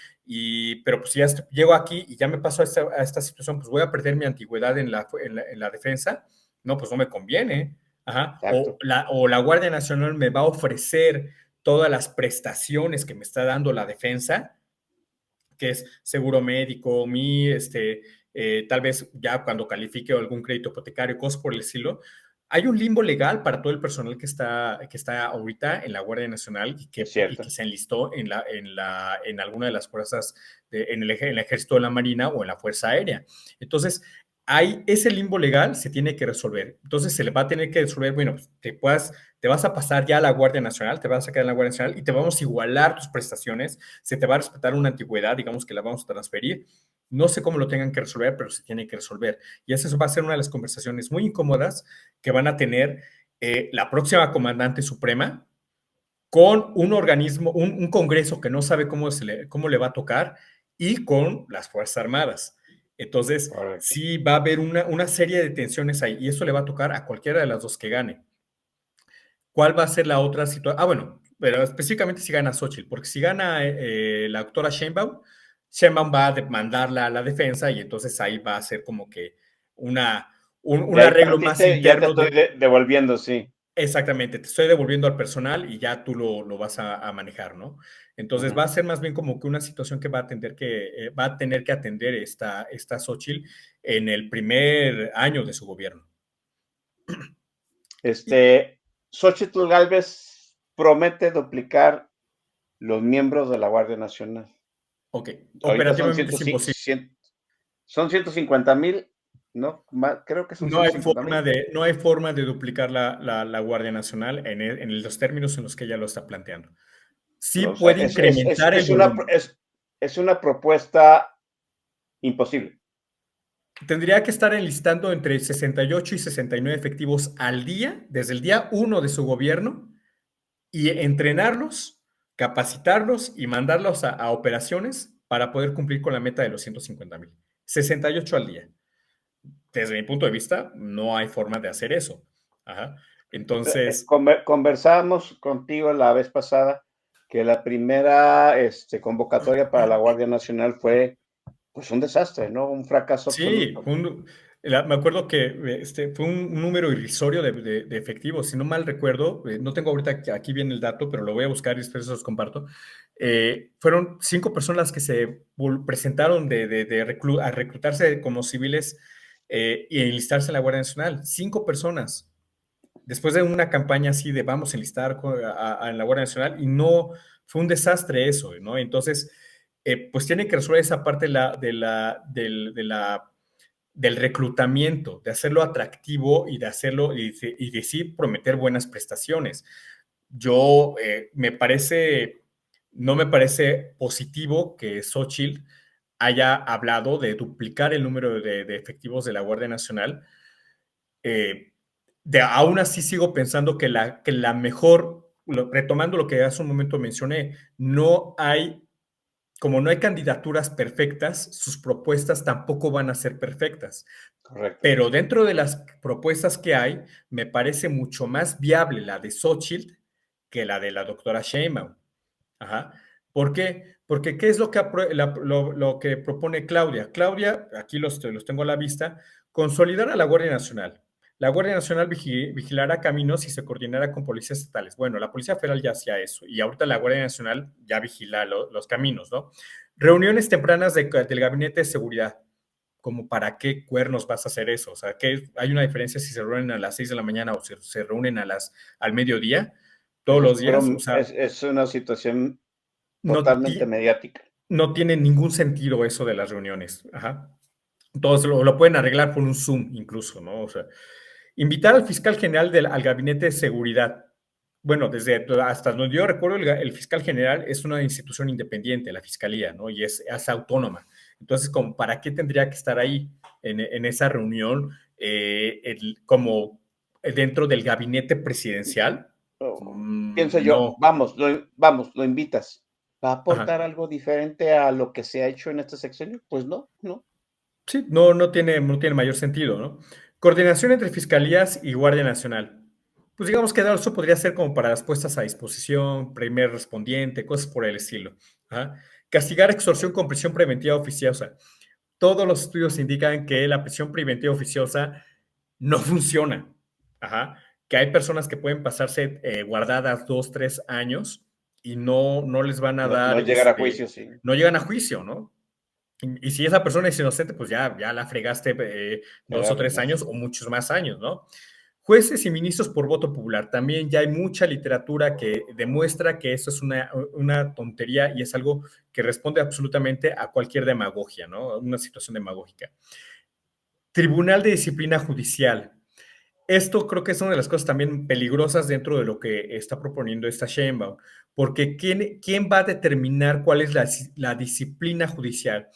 pero pues ya llego aquí y ya me paso a esta situación, pues voy a perder mi antigüedad en la defensa, no, pues no me conviene. Ajá. Exacto. O la Guardia Nacional me va a ofrecer todas las prestaciones que me está dando la defensa, que es seguro médico, tal vez ya cuando califique algún crédito hipotecario, cosas por el estilo. Hay un limbo legal para todo el personal que está ahorita en la Guardia Nacional Es y que cierto. se enlistó en alguna de las fuerzas, en el Ejército de la Marina o en la Fuerza Aérea. Entonces, hay ese limbo legal se tiene que resolver. Entonces, se le va a tener que resolver, bueno, pues te vas a pasar ya a la Guardia Nacional, te vas a quedar en la Guardia Nacional y te vamos a igualar tus prestaciones, se te va a respetar una antigüedad, digamos que la vamos a transferir. No sé cómo lo tengan que resolver, pero se tiene que resolver. Y eso va a ser una de las conversaciones muy incómodas que van a tener la próxima comandante suprema con un organismo, un congreso que no sabe cómo le va a tocar y con las Fuerzas Armadas. Entonces, Correcto. sí va a haber una serie de tensiones ahí y eso le va a tocar a cualquiera de las dos que gane. ¿Cuál va a ser la otra situación? Ah, bueno, pero específicamente si gana Xochitl, porque si gana la doctora Sheinbaum, Sheinbaum va a demandar la defensa y entonces ahí va a ser como que una, un De ahí arreglo más partiste, ya te interno estoy de, devolviendo, sí. exactamente, te estoy devolviendo al personal y ya tú lo vas a manejar, ¿no? Entonces Ujú. va a ser más bien como que una situación que va a tener que atender esta Xochitl en el primer año de su gobierno. Y, Xóchitl Gálvez promete duplicar los miembros de la Guardia Nacional. ok, Ahorita son operativamente es imposible. 150,000, ¿no? Creo que son 150,000. No hay forma de duplicar la Guardia Nacional en los términos en los que ella lo está planteando. Sí O sea, puede incrementar el volumen. es una propuesta imposible. Tendría que estar enlistando entre 68 y 69 efectivos al día, desde el día 1 de su gobierno, y entrenarlos, capacitarlos y mandarlos a operaciones para poder cumplir con la meta de los 150,000. 68 al día. Desde mi punto de vista, no hay forma de hacer eso. Ajá. Entonces, Conversábamos contigo la vez pasada que la primera convocatoria para la Guardia Nacional fue pues un desastre, ¿no? Un fracaso sí, absoluto. me acuerdo que fue un número irrisorio de efectivos, si no mal recuerdo, no tengo ahorita aquí bien el dato, pero lo voy a buscar y después se los comparto. Fueron 5 personas que se presentaron a reclutarse como civiles y enlistarse en la Guardia Nacional. 5 personas. Después de una campaña así de vamos a enlistar en la Guardia Nacional y no, fue un desastre eso, ¿no? Entonces, pues tiene que resolver esa parte de la del reclutamiento, de hacerlo atractivo y de hacerlo y de sí prometer buenas prestaciones. Yo no me parece positivo que Xochitl haya hablado de duplicar el número de efectivos de la Guardia Nacional. Aún así sigo pensando que la mejor, retomando lo que hace un momento mencioné, como no hay candidaturas perfectas, sus propuestas tampoco van a ser perfectas. Correcto. Pero dentro de las propuestas que hay, me parece mucho más viable la de Xochitl que la de la doctora Sheinbaum. Ajá. ¿Por qué? Porque ¿qué es lo que propone Claudia? Claudia, aquí los tengo a la vista, consolidar a la Guardia Nacional. La Guardia Nacional vigilará caminos y se coordinará con policías estatales. Bueno, la Policía Federal ya hacía eso y ahorita la Guardia Nacional ya vigila los caminos, ¿no? Reuniones tempranas del Gabinete de Seguridad. ¿Como para qué cuernos vas a hacer eso? O sea, hay una diferencia si se reúnen a las 6 de la mañana o se reúnen al mediodía, todos Eso es los días. O sea, es una situación no, totalmente mediática. no tiene ningún sentido eso de las reuniones. Ajá. Todos lo pueden arreglar por un Zoom incluso, ¿no? O sea, invitar al fiscal general al gabinete de seguridad. Bueno, hasta donde yo recuerdo, el fiscal general es una institución independiente, la fiscalía, ¿no? Y es autónoma. Entonces, como, ¿para qué tendría que estar ahí en esa reunión como dentro del gabinete presidencial? Pienso yo, No. lo invitas. ¿Va a Ajá. aportar algo diferente a lo que se ha hecho en este sexenio? Pues no, no. Sí, no tiene mayor sentido, ¿no? Coordinación entre fiscalías y Guardia Nacional. Pues digamos que eso podría ser como para las puestas a disposición, primer respondiente, cosas por el estilo. Ajá. Castigar extorsión con prisión preventiva oficiosa. Todos los estudios indican que la prisión preventiva oficiosa no funciona. Ajá. Que hay personas que pueden pasarse guardadas 2, 3 años y no les van a No, no dar, llegar a juicio, sí. no llegan a juicio, ¿no? Y si esa persona es inocente, pues ya la fregaste Ya dos la o tres arruinaste. años o muchos más años, ¿no? Jueces y ministros por voto popular. También ya hay mucha literatura que demuestra que eso es una tontería y es algo que responde absolutamente a cualquier demagogia, ¿no? Una situación demagógica. Tribunal de Disciplina Judicial. Esto creo que es una de las cosas también peligrosas dentro de lo que está proponiendo esta Sheinbaum, porque ¿quién va a determinar cuál es la disciplina judicial?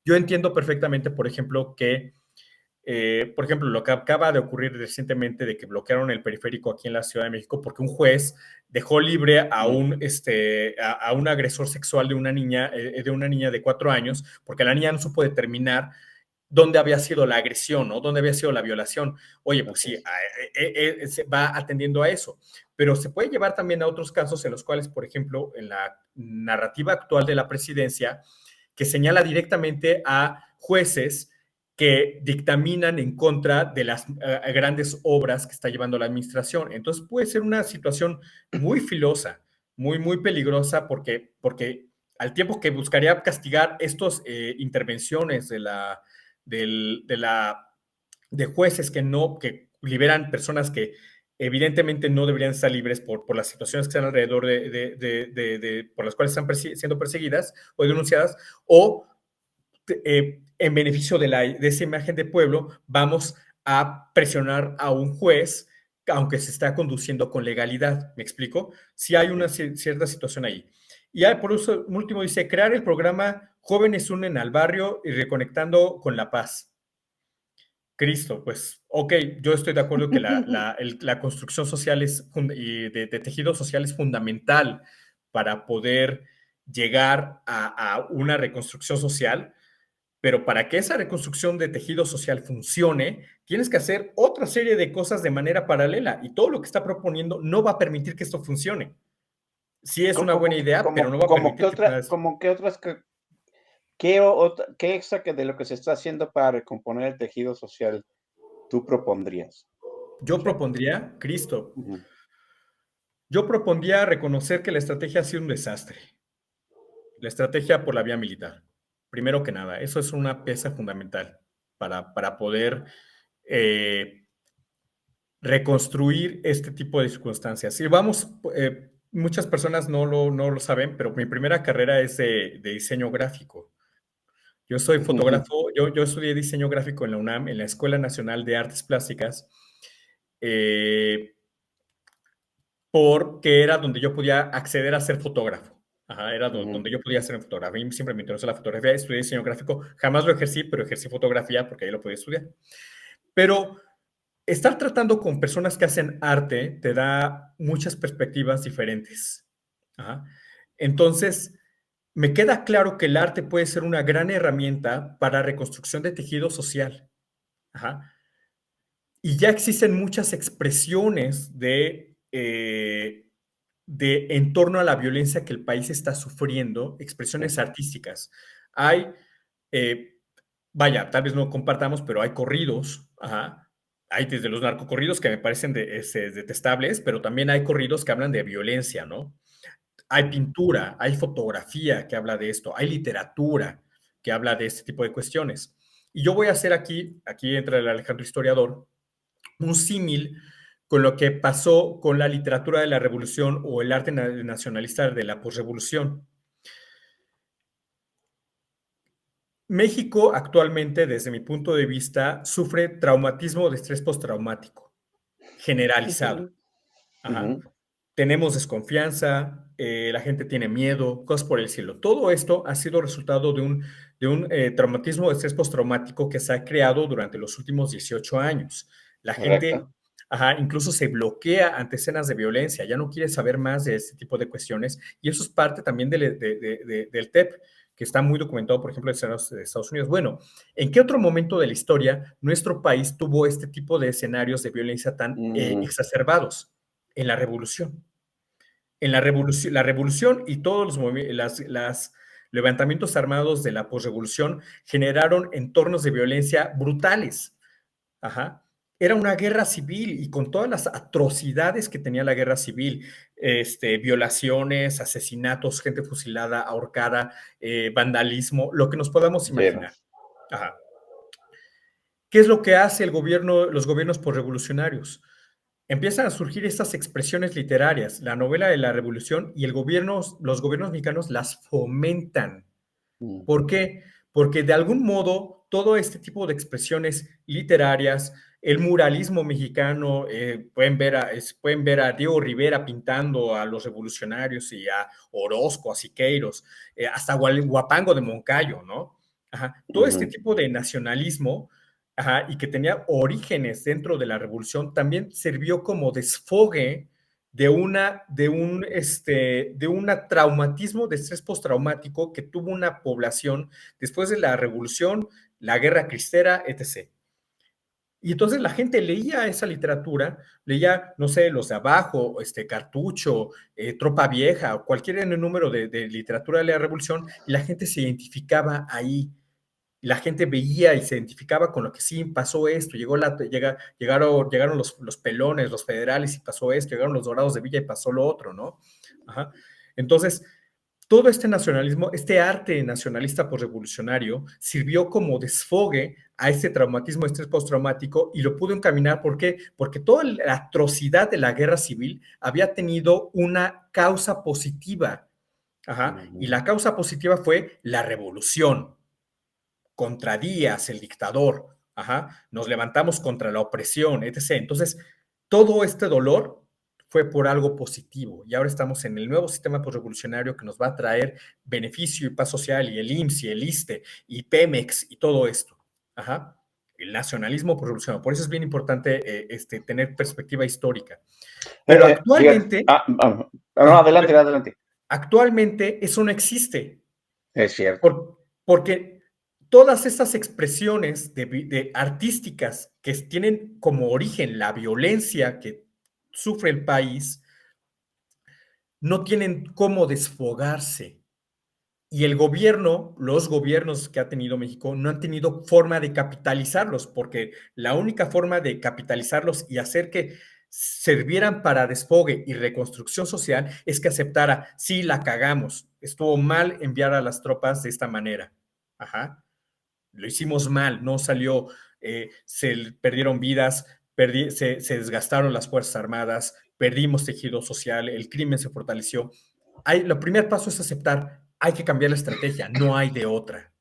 Yo entiendo perfectamente, por ejemplo, por ejemplo, lo que acaba de ocurrir recientemente de que bloquearon el periférico aquí en la Ciudad de México porque un juez dejó libre a un agresor sexual de una niña de 4 años, porque la niña no supo determinar dónde había sido la agresión, ¿no? Dónde había sido la violación. Oye, pues Así sí, es. se va atendiendo a eso, pero se puede llevar también a otros casos en los cuales, por ejemplo, en la narrativa actual de la presidencia, que señala directamente a jueces que dictaminan en contra de las grandes obras que está llevando la administración. Entonces puede ser una situación muy filosa, muy peligrosa, porque al tiempo que buscaría castigar estas intervenciones de jueces que liberan personas que evidentemente no deberían estar libres por las situaciones que están alrededor por las cuales están siendo perseguidas o denunciadas, o en beneficio de esa imagen de pueblo, vamos a presionar a un juez, aunque se está conduciendo con legalidad. ¿Me explico? Si hay una Sí. cierta situación ahí. Y por eso, último, dice, crear el programa Jóvenes Unen al Barrio y Reconectando con la Paz. Cristo, pues, ok, yo estoy de acuerdo que la construcción social y de tejido social es fundamental para poder llegar a una reconstrucción social, pero para que esa reconstrucción de tejido social funcione, tienes que hacer otra serie de cosas de manera paralela y todo lo que está proponiendo no va a permitir que esto funcione. Sí es una buena idea, pero no va a permitir que puedas. Como que otras, qué extra que de lo que se está haciendo para recomponer el tejido social tú propondrías? O Yo sea, propondría, Cristo, ujú. yo propondría reconocer que la estrategia ha sido un desastre. La estrategia por la vía militar. Primero que nada, eso es una pieza fundamental para poder eh, reconstruir este tipo de circunstancias. Y vamos, muchas personas no lo saben, pero mi primera carrera es de diseño gráfico. Yo soy Ujú, fotógrafo, yo estudié diseño gráfico en la UNAM, en la Escuela Nacional de Artes Plásticas, eh, porque era donde yo podía acceder a ser fotógrafo. Ajá, era ujú, donde yo podía ser fotógrafo. A mí siempre me interesó la fotografía, estudié diseño gráfico, jamás lo ejercí, pero ejercí fotografía porque ahí lo podía estudiar. Pero estar tratando con personas que hacen arte te da muchas perspectivas diferentes. Ajá. Entonces, me queda claro que el arte puede ser una gran herramienta para reconstrucción de tejido social. Ajá. Y ya existen muchas expresiones de en torno a la violencia que el país está sufriendo, sí, expresiones artísticas. Hay, eh, vaya, tal vez no compartamos, pero hay corridos, ajá. Hay desde los narcocorridos que me parecen detestables, pero también hay corridos que hablan de violencia, ¿no? Hay pintura, hay fotografía que habla de esto, hay literatura que habla de este tipo de cuestiones. Y yo voy a hacer aquí entra el Alejandro historiador, un símil con lo que pasó con la literatura de la revolución o el arte nacionalista de la posrevolución. México actualmente, desde mi punto de vista, sufre traumatismo de estrés postraumático generalizado. ujú, ujú, Ajá. Tenemos desconfianza, la gente tiene miedo, cosas por el cielo. Todo esto ha sido resultado de un traumatismo de estrés postraumático que se ha creado durante los últimos 18 años. La gente, correcto. ajá, incluso se bloquea ante escenas de violencia, ya no quiere saber más de este tipo de cuestiones y eso es parte también del TEP, que está muy documentado, por ejemplo, en Estados Unidos. Bueno, ¿en qué otro momento de la historia nuestro país tuvo este tipo de escenarios de violencia tan Mm, exacerbados? En la revolución. La revolución y todos los levantamientos armados de la posrevolución generaron entornos de violencia brutales. Ajá. Era una guerra civil y con todas las atrocidades que tenía la guerra civil, violaciones, asesinatos, gente fusilada, ahorcada, vandalismo, lo que nos podamos sí, no. imaginar. Ajá. ¿Qué es lo que hace los gobiernos posrevolucionarios? Empiezan a surgir estas expresiones literarias, la novela de la revolución y los gobiernos mexicanos las fomentan. Mm, ¿Por qué? Porque de algún modo todo este tipo de expresiones literarias, el muralismo mexicano, pueden ver a Diego Rivera pintando a los revolucionarios y a Orozco, a Siqueiros, hasta Guapango de Moncayo, ¿no? Ajá. Todo este ujú, tipo de nacionalismo, ajá, y que tenía orígenes dentro de la revolución, también sirvió como desfogue de un traumatismo de estrés postraumático que tuvo una población después de la revolución, la guerra cristera, etc. Y entonces la gente leía esa literatura, leía, no sé, Los de Abajo, Cartucho, Tropa Vieja, o cualquier número de literatura de la revolución, y la gente se identificaba ahí. La gente veía y se identificaba con lo que sí pasó esto, llegaron los pelones, los federales y pasó esto, llegaron los dorados de Villa y pasó lo otro, ¿no? Ajá. Entonces, todo este nacionalismo, este arte nacionalista posrevolucionario, sirvió como desfogue a este traumatismo, estrés postraumático, y lo pudo encaminar. ¿Por qué? Porque toda la atrocidad de la guerra civil había tenido una causa positiva. Ajá. Y ujú. la causa positiva fue la revolución contra Díaz, el dictador, ajá, nos levantamos contra la opresión, etc. Entonces, todo este dolor fue por algo positivo y ahora estamos en el nuevo sistema postrevolucionario que nos va a traer beneficio y paz social y el IMSS y el ISSSTE y Pemex y todo esto. Ajá. El nacionalismo postrevolucionario. Por eso es bien importante tener perspectiva histórica. Pero Fíjate, actualmente, no, adelante, adelante. actualmente eso no existe. Es cierto. Porque todas estas expresiones artísticas que tienen como origen la violencia que sufre el país, no tienen cómo desfogarse. Y el gobierno, los gobiernos que ha tenido México, no han tenido forma de capitalizarlos, porque la única forma de capitalizarlos y hacer que sirvieran para desfogue y reconstrucción social es que aceptara, sí, la cagamos, estuvo mal enviar a las tropas de esta manera. Ajá. Lo hicimos mal, no salió, se perdieron vidas, se desgastaron las Fuerzas Armadas, perdimos tejido social, el crimen se fortaleció. El primer paso es aceptar, hay que cambiar la estrategia, no hay de otra.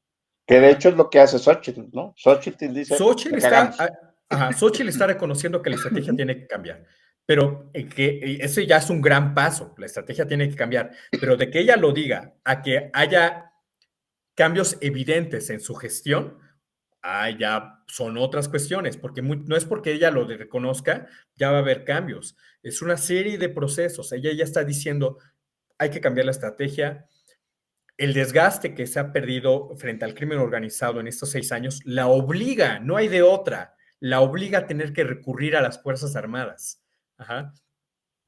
Que de hecho es lo que hace Xochitl, ¿no? Xochitl dice, Xochitl la está, cagamos. Xochitl está reconociendo que la estrategia tiene que cambiar, pero ese ya es un gran paso, la estrategia tiene que cambiar, pero de que ella lo diga a que haya cambios evidentes en su gestión, ya son otras cuestiones, porque no es porque ella lo reconozca, ya va a haber cambios. Es una serie de procesos. Ella ya está diciendo, hay que cambiar la estrategia. El desgaste que se ha perdido frente al crimen organizado en estos 6 años la obliga, no hay de otra, la obliga a tener que recurrir a las Fuerzas Armadas. Ajá.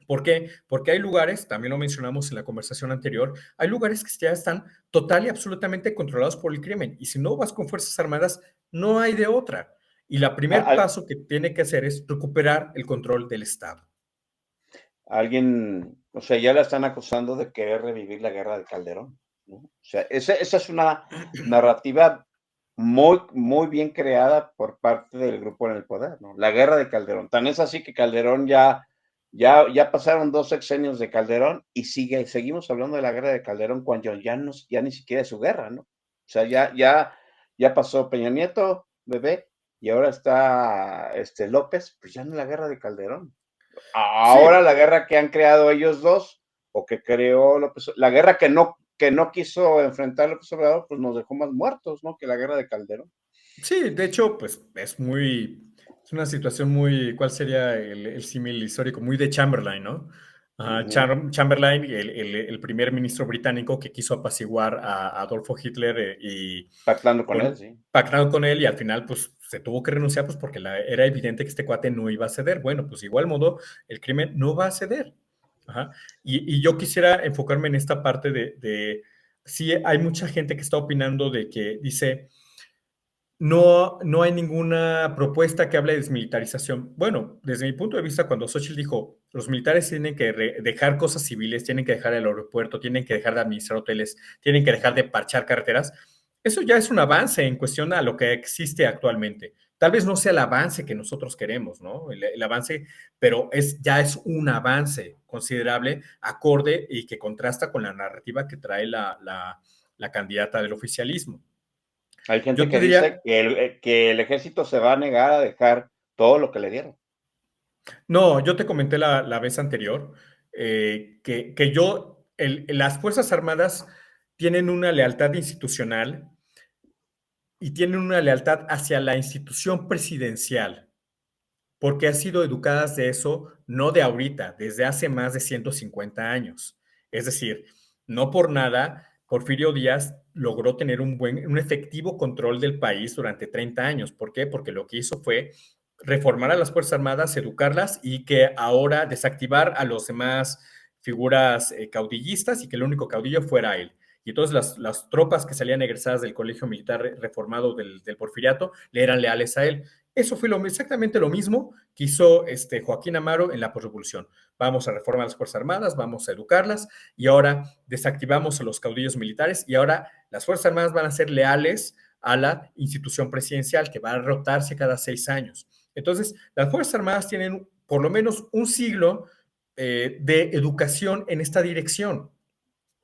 ¿Por qué? Porque hay lugares, también lo mencionamos en la conversación anterior, hay lugares que ya están total y absolutamente controlados por el crimen. Y si no vas con Fuerzas Armadas, no hay de otra. Y el primer paso que tiene que hacer es recuperar el control del Estado. Alguien, o sea, ya la están acusando de querer revivir la guerra de Calderón, ¿no? O sea, esa es una narrativa muy, muy bien creada por parte del grupo en el poder, ¿no? La guerra de Calderón. Tan es así que Calderón ya pasaron 2 sexenios de Calderón y seguimos hablando de la guerra de Calderón cuando ya ni siquiera es su guerra, ¿no? O sea, ya pasó Peña Nieto, bebé, y ahora está López, pues ya no es la guerra de Calderón. Ahora Sí, la guerra que han creado ellos dos, o que creó López, la guerra que no quiso enfrentar López Obrador, pues nos dejó más muertos, ¿no? Que la guerra de Calderón. sí, de hecho, pues es una situación muy, ¿cuál sería el símil histórico? Muy de Chamberlain, ¿no? Ujú. Chamberlain, el primer ministro británico que quiso apaciguar a Adolfo Hitler Pactando con él, sí. pactando con él y al final pues se tuvo que renunciar pues porque era evidente que este cuate no iba a ceder. Bueno, pues igual modo el crimen no va a ceder. Ajá. Y yo quisiera enfocarme en esta parte sí hay mucha gente que está opinando de que dice no hay ninguna propuesta que hable de desmilitarización. Bueno, desde mi punto de vista, cuando Xochitl dijo, los militares tienen que dejar cosas civiles, tienen que dejar el aeropuerto, tienen que dejar de administrar hoteles, tienen que dejar de parchar carreteras, eso ya es un avance en cuestión a lo que existe actualmente. Tal vez no sea el avance que nosotros queremos, ¿no? El avance, pero ya es un avance considerable, acorde y que contrasta con la narrativa que trae la candidata del oficialismo. Hay gente Yo te que dice diría, que el ejército se va a negar a dejar todo lo que le dieron. no, yo te comenté la vez anterior las Fuerzas Armadas tienen una lealtad institucional y tienen una lealtad hacia la institución presidencial, porque han sido educadas de eso, no de ahorita, desde hace más de 150 años. Es decir, no por nada, Porfirio Díaz logró tener un efectivo control del país durante 30 años. ¿Por qué? Porque lo que hizo fue reformar a las Fuerzas Armadas, educarlas y que ahora desactivar a los demás figuras caudillistas y que el único caudillo fuera él. Y entonces las tropas que salían egresadas del colegio militar reformado del Porfiriato le eran leales a él. Eso fue exactamente lo mismo que hizo Joaquín Amaro en la postrevolución. Vamos a reformar las Fuerzas Armadas, vamos a educarlas y ahora desactivamos a los caudillos militares y ahora las Fuerzas Armadas van a ser leales a la institución presidencial que va a rotarse cada 6 años. Entonces, las Fuerzas Armadas tienen por lo menos un siglo de educación en esta dirección,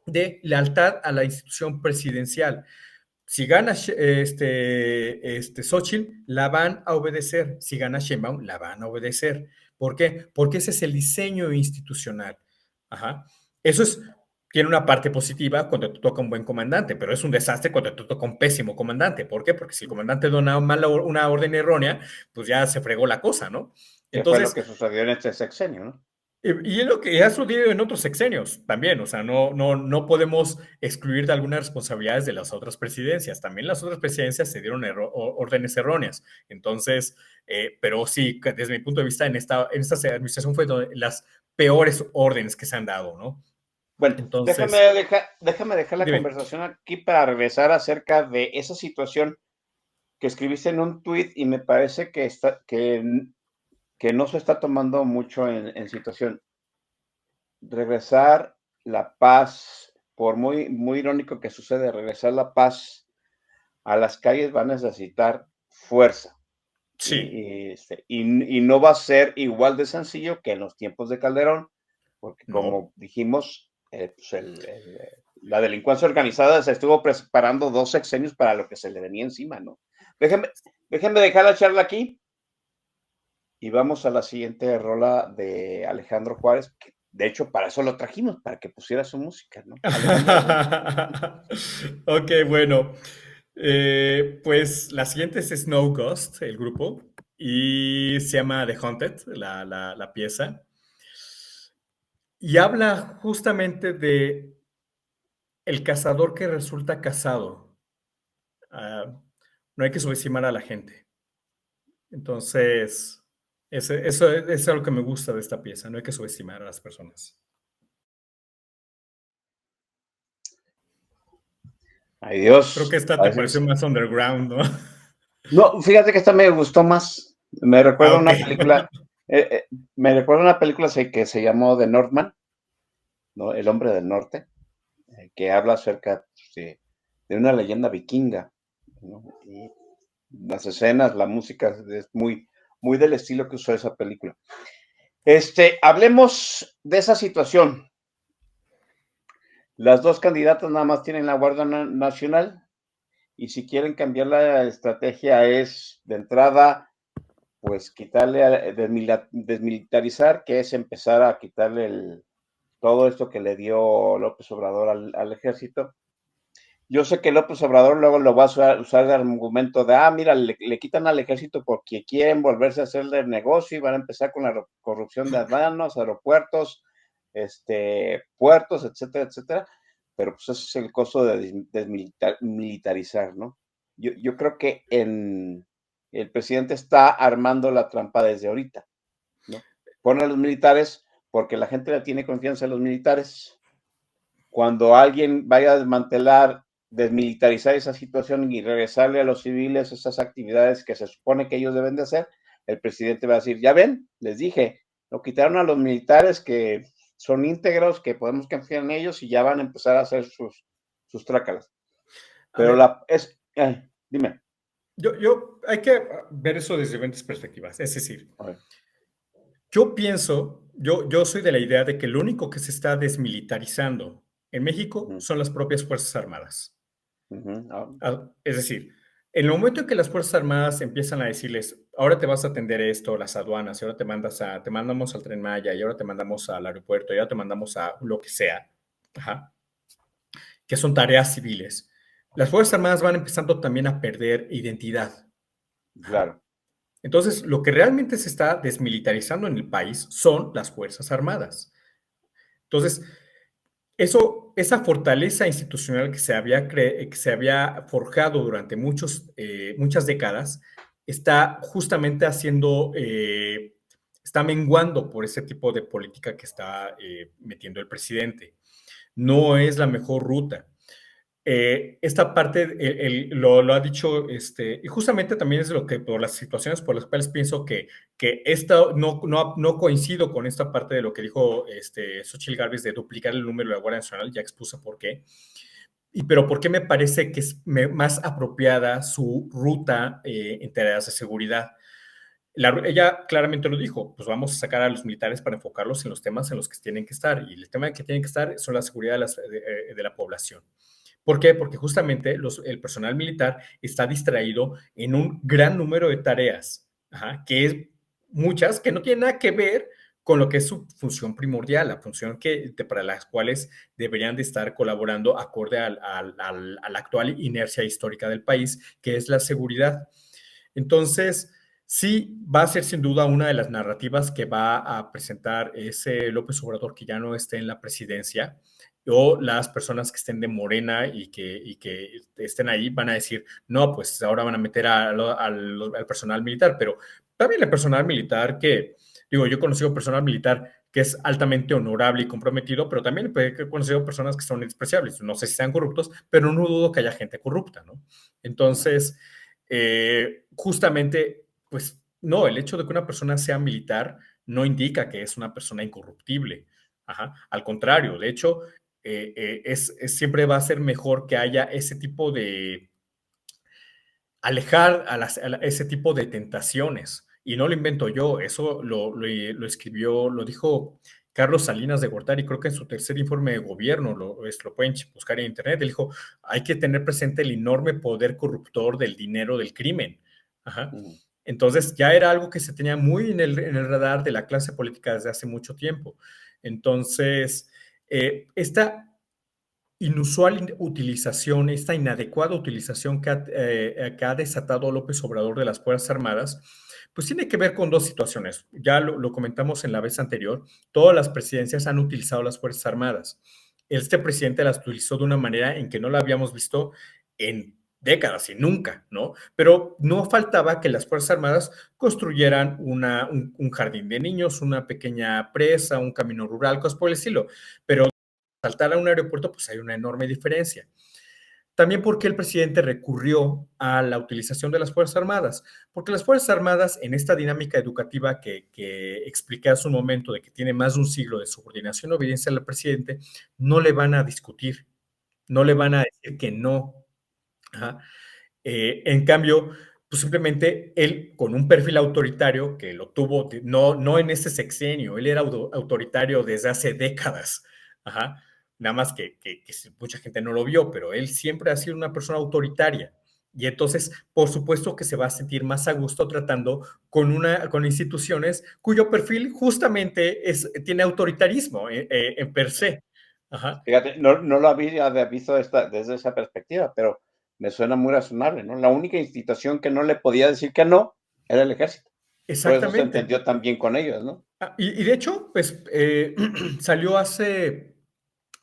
de lealtad a la institución presidencial. Si gana Xochitl, la van a obedecer. Si gana Sheinbaum, la van a obedecer. ¿Por qué? Porque ese es el diseño institucional. Ajá. Eso tiene una parte positiva cuando te toca un buen comandante, pero es un desastre cuando te toca un pésimo comandante. ¿Por qué? Porque si el comandante da una orden errónea, pues ya se fregó la cosa, ¿no? Que fue lo Entonces, que sucedió en este sexenio, ¿no? y es lo que ha sucedido en otros sexenios también, o sea, no podemos excluir de algunas responsabilidades de las otras presidencias. También las otras presidencias se dieron órdenes erróneas. Entonces, pero sí, desde mi punto de vista, en esta administración fue las peores órdenes que se han dado, ¿no? Bueno, Entonces, déjame dejar la dime. conversación aquí para regresar acerca de esa situación que escribiste en un tuit y me parece que no se está tomando mucho en situación. Regresar la paz, por muy irónico que sucede, regresar la paz a las calles va a necesitar fuerza. Sí, Y no va a ser igual de sencillo que en los tiempos de Calderón, porque no. como dijimos, pues la delincuencia organizada se estuvo preparando 2 sexenios para lo que se le venía encima, ¿no? Déjenme dejar la charla aquí y vamos a la siguiente rola de Alejandro Juárez, que de hecho para eso lo trajimos, para que pusiera su música, ¿no? Alejandro, adelante. Ok, bueno. Pues la siguiente es Snow Ghost, el grupo, y se llama The Haunted, la pieza. Y habla justamente de el cazador que resulta cazado. No hay que subestimar a la gente. Entonces, eso es lo que me gusta de esta pieza. No hay que subestimar a las personas. Ay Creo que Dios, esta te parece que pareció más underground, ¿no? no, fíjate que esta me gustó más. Me Ah, recuerda ok. una película, eh, eh, me recuerda una película que se llamó The Northman, ¿no? El hombre del norte, que habla acerca de una leyenda vikinga, ¿no? Y las escenas, la música es muy del estilo que usó esa película. Hablemos de esa situación. Las dos candidatas nada más tienen la Guardia Nacional y si quieren cambiar la estrategia es de entrada pues quitarle, desmilitarizar, que es empezar a quitarle todo esto que le dio López Obrador al ejército. Yo sé que López Obrador luego lo va a usar el argumento de, mira, le quitan al ejército porque quieren volverse a hacer el negocio y van a empezar con la corrupción de aduanos, aeropuertos, puertos, etcétera, etcétera. Pero pues ese es el costo de desmilitarizar, ¿no? Yo creo que el presidente está armando la trampa desde ahorita, ¿no? Pone a los militares porque la gente le tiene confianza en los militares. Cuando alguien vaya a desmantelar, desmilitarizar esa situación y regresarle a los civiles esas actividades que se supone que ellos deben de hacer, el presidente va a decir, ya ven, les dije, lo quitaron a los militares que son íntegros, que podemos confiar en ellos y ya van a empezar a hacer sus trácalas. A Pero ver, dime. hay que ver eso desde diferentes perspectivas. Es decir, A ver, yo pienso, yo soy de la idea de que lo único que se está desmilitarizando en México uh-huh, son las propias Fuerzas Armadas. uh-huh, Es decir, en el momento en que las Fuerzas Armadas empiezan a decirles, ahora te vas a atender esto, las aduanas, y ahora te mandamos al Tren Maya, y ahora te mandamos al aeropuerto, y ahora te mandamos a lo que sea, ajá, que son tareas civiles, las Fuerzas Armadas van empezando también a perder identidad. Ajá. claro, Entonces, lo que realmente se está desmilitarizando en el país son las Fuerzas Armadas. Entonces, esa fortaleza institucional que se había forjado durante muchas décadas está justamente está menguando por ese tipo de política que está metiendo el presidente. No es la mejor ruta. Esta parte lo ha dicho, y justamente también es lo que, por las situaciones por las cuales pienso que no coincido con esta parte de lo que dijo Xochitl Gálvez de duplicar el número de la Guardia Nacional, ya expuse por qué. Pero ¿por qué me parece que es más apropiada su ruta en tareas de seguridad? Ella claramente lo dijo, pues vamos a sacar a los militares para enfocarlos en los temas en los que tienen que estar, y el tema que tienen que estar son la seguridad de la población. ¿Por qué? Porque justamente el personal militar está distraído en un gran número de tareas, ajá, que es muchas que no tienen nada que ver con lo que es su función primordial, la función para las cuales deberían de estar colaborando acorde a la actual inercia histórica del país, que es la seguridad. Entonces, sí, va a ser sin duda una de las narrativas que va a presentar ese López Obrador que ya no esté en la presidencia, o las personas que estén de Morena y que estén ahí van a decir, no, pues ahora van a meter al personal militar, pero también el personal militar digo, yo he conocido personal militar que es altamente honorable y comprometido, pero también he conocido personas que son despreciables. No sé si sean corruptos, pero no dudo que haya gente corrupta, ¿no? Entonces, justamente, pues no, el hecho de que una persona sea militar no indica que es una persona incorruptible. Ajá. Al contrario, de hecho, siempre va a ser mejor que haya ese tipo de alejar ese tipo de tentaciones. Y no lo invento yo, eso lo escribió, lo dijo Carlos Salinas de Gortari, creo que en su tercer informe de gobierno, lo pueden buscar en internet, él dijo, hay que tener presente el enorme poder corruptor del dinero del crimen. Ajá. Entonces ya era algo que se tenía muy en el radar de la clase política desde hace mucho tiempo. Entonces, esta inusual utilización, esta inadecuada utilización que ha desatado López Obrador de las Fuerzas Armadas, pues tiene que ver con dos situaciones. Ya lo comentamos en la vez anterior, todas las presidencias han utilizado las Fuerzas Armadas. Este presidente las utilizó de una manera en que no la habíamos visto en décadas y nunca, ¿no? Pero no faltaba que las Fuerzas Armadas construyeran un jardín de niños, una pequeña presa, un camino rural, cosas por el estilo. Pero saltar a un aeropuerto, pues hay una enorme diferencia. También porque el presidente recurrió a la utilización de las Fuerzas Armadas, porque las Fuerzas Armadas en esta dinámica educativa que expliqué hace un momento de que tiene más de un siglo de subordinación y obediencia al presidente, no le van a discutir, no le van a decir que no. Ajá. En cambio, pues simplemente él con un perfil autoritario que lo tuvo, no en ese sexenio, él era autoritario desde hace décadas. Ajá. Nada más que mucha gente no lo vio, pero él siempre ha sido una persona autoritaria. Y entonces, por supuesto que se va a sentir más a gusto tratando con instituciones cuyo perfil justamente tiene autoritarismo en per se. Ajá. Fíjate, no lo había visto desde esa perspectiva, pero me suena muy razonable, ¿no? La única institución que no le podía decir que no era el ejército. Por eso se Exactamente. entendió tan bien con ellos, ¿no? Y de hecho, pues salió hace,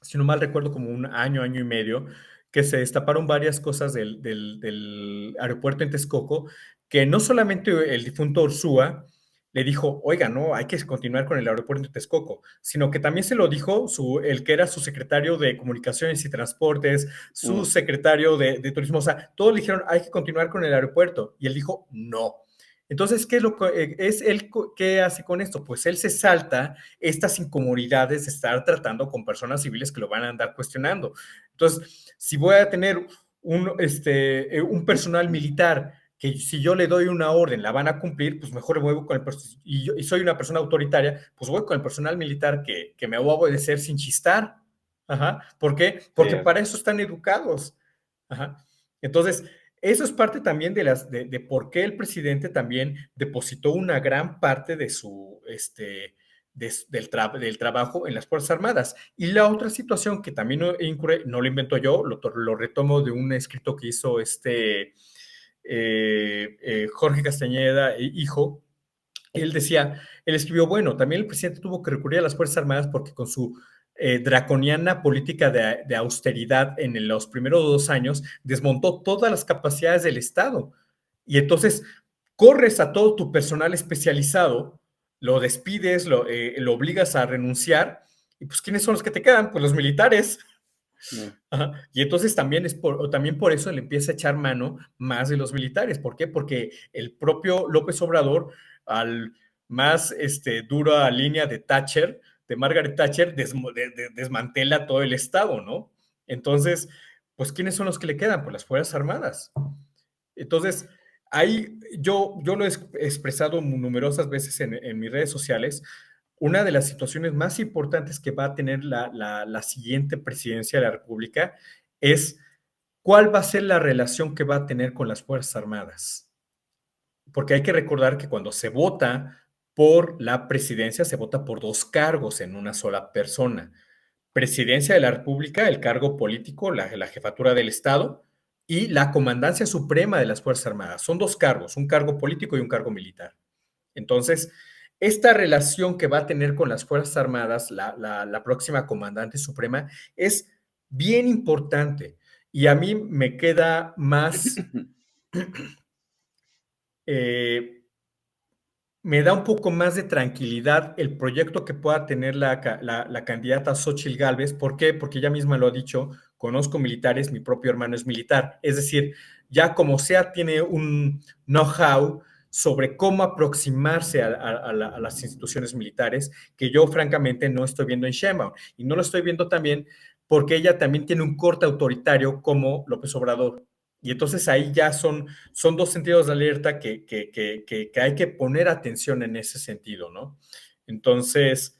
si no mal recuerdo, como un año y medio, que se destaparon varias cosas del aeropuerto en Texcoco, que no solamente el difunto Ursúa le dijo, oiga, no, hay que continuar con el aeropuerto de Texcoco, sino que también se lo dijo el que era su secretario de Comunicaciones y Transportes, su Mm. secretario de Turismo, o sea, todos le dijeron, hay que continuar con el aeropuerto, y él dijo, no. Entonces, ¿qué es lo que es él qué hace con esto? Pues él se salta estas incomodidades de estar tratando con personas civiles que lo van a andar cuestionando. Entonces, si voy a tener un personal militar que si yo le doy una orden la van a cumplir, pues mejor voy con y soy una persona autoritaria, pues voy con el personal militar que me va a obedecer sin chistar. Ajá. ¿Por qué? Sí, Porque para eso están educados. Ajá. Entonces, eso es parte también de por qué el presidente también depositó una gran parte de del trabajo en las Fuerzas Armadas. Y la otra situación que también no lo invento yo, lo retomo de un escrito que hizo Jorge Castañeda, hijo. Él escribió, bueno, también el presidente tuvo que recurrir a las Fuerzas Armadas porque con su draconiana política de austeridad en los primeros 2 años desmontó todas las capacidades del Estado. Y entonces corres a todo tu personal especializado, lo despides, lo obligas a renunciar, y pues ¿quiénes son los que te quedan? Pues los militares. mm, Ajá. Y entonces también por eso le empieza a echar mano más de los militares. ¿Por qué? Porque el propio López Obrador, al más dura línea de Thatcher, de Margaret Thatcher, desmantela todo el Estado, ¿no? Entonces, pues, ¿quiénes son los que le quedan? Pues las Fuerzas Armadas. Entonces, ahí yo lo he expresado numerosas veces en mis redes sociales. Una de las situaciones más importantes que va a tener la siguiente presidencia de la República es cuál va a ser la relación que va a tener con las Fuerzas Armadas. Porque hay que recordar que cuando se vota por la presidencia, se vota por dos cargos en una sola persona. Presidencia de la República, el cargo político, la jefatura del Estado, y la comandancia suprema de las Fuerzas Armadas. Son dos cargos, un cargo político y un cargo militar. Entonces, esta relación que va a tener con las Fuerzas Armadas, la próxima comandante suprema, es bien importante. Y a mí me queda más, eh, me da un poco más de tranquilidad el proyecto que pueda tener la candidata Xóchitl Gálvez. ¿Por qué? Porque ella misma lo ha dicho, conozco militares, mi propio hermano es militar. Es decir, ya como sea, tiene un know-how sobre cómo aproximarse a las instituciones militares, que yo francamente no estoy viendo en Sheinbaum. Y no lo estoy viendo también porque ella también tiene un corte autoritario como López Obrador. Y entonces ahí ya son dos sentidos de alerta que hay que poner atención en ese sentido, ¿no? Entonces,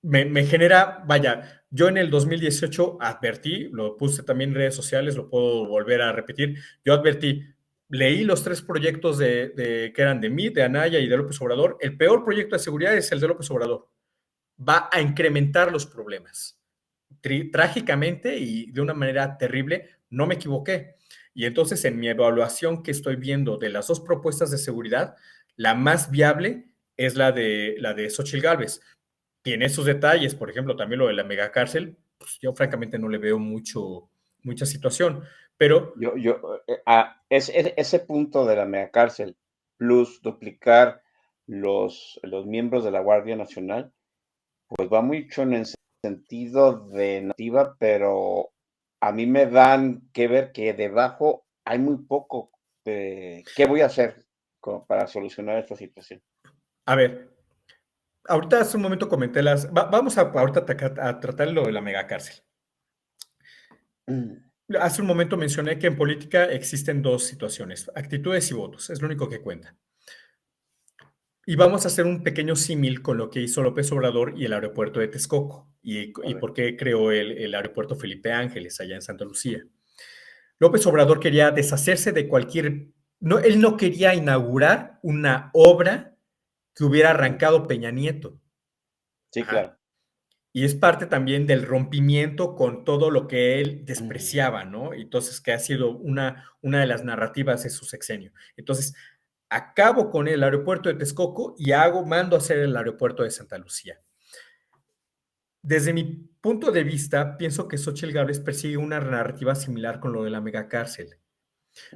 Me genera, vaya, yo en el 2018 advertí, lo puse también en redes sociales, lo puedo volver a repetir, yo advertí, leí los 3 proyectos que eran de mí, de Anaya y de López Obrador. El peor proyecto de seguridad es el de López Obrador. Va a incrementar los problemas. Trágicamente y de una manera terrible, no me equivoqué. Y entonces en mi evaluación que estoy viendo de las 2 propuestas de seguridad, la más viable es la de Xochitl Gálvez. Tiene sus detalles, por ejemplo, también lo de la megacárcel, pues yo francamente no le veo mucha situación, pero Ese punto de la megacárcel plus duplicar los miembros de la Guardia Nacional, pues va mucho en el sentido de nativa, pero a mí me dan que ver que debajo hay muy poco. ¿Qué voy a hacer para solucionar esta situación? a ver, ahorita hace un momento comenté vamos a ahorita a tratar lo de la megacárcel. Hace un momento mencioné que en política existen 2 situaciones, actitudes y votos, es lo único que cuenta. Y vamos a hacer un pequeño símil con lo que hizo López Obrador y el aeropuerto de Texcoco y por qué creó el aeropuerto Felipe Ángeles allá en Santa Lucía. López Obrador quería deshacerse de él no quería inaugurar una obra que hubiera arrancado Peña Nieto. Sí, Ajá. claro. Y es parte también del rompimiento con todo lo que él despreciaba, ¿no? Entonces, que ha sido una de las narrativas de su sexenio. Entonces, acabo con el aeropuerto de Texcoco y mando a hacer el aeropuerto de Santa Lucía. Desde mi punto de vista, pienso que Xochitl Gálvez persigue una narrativa similar con lo de la megacárcel.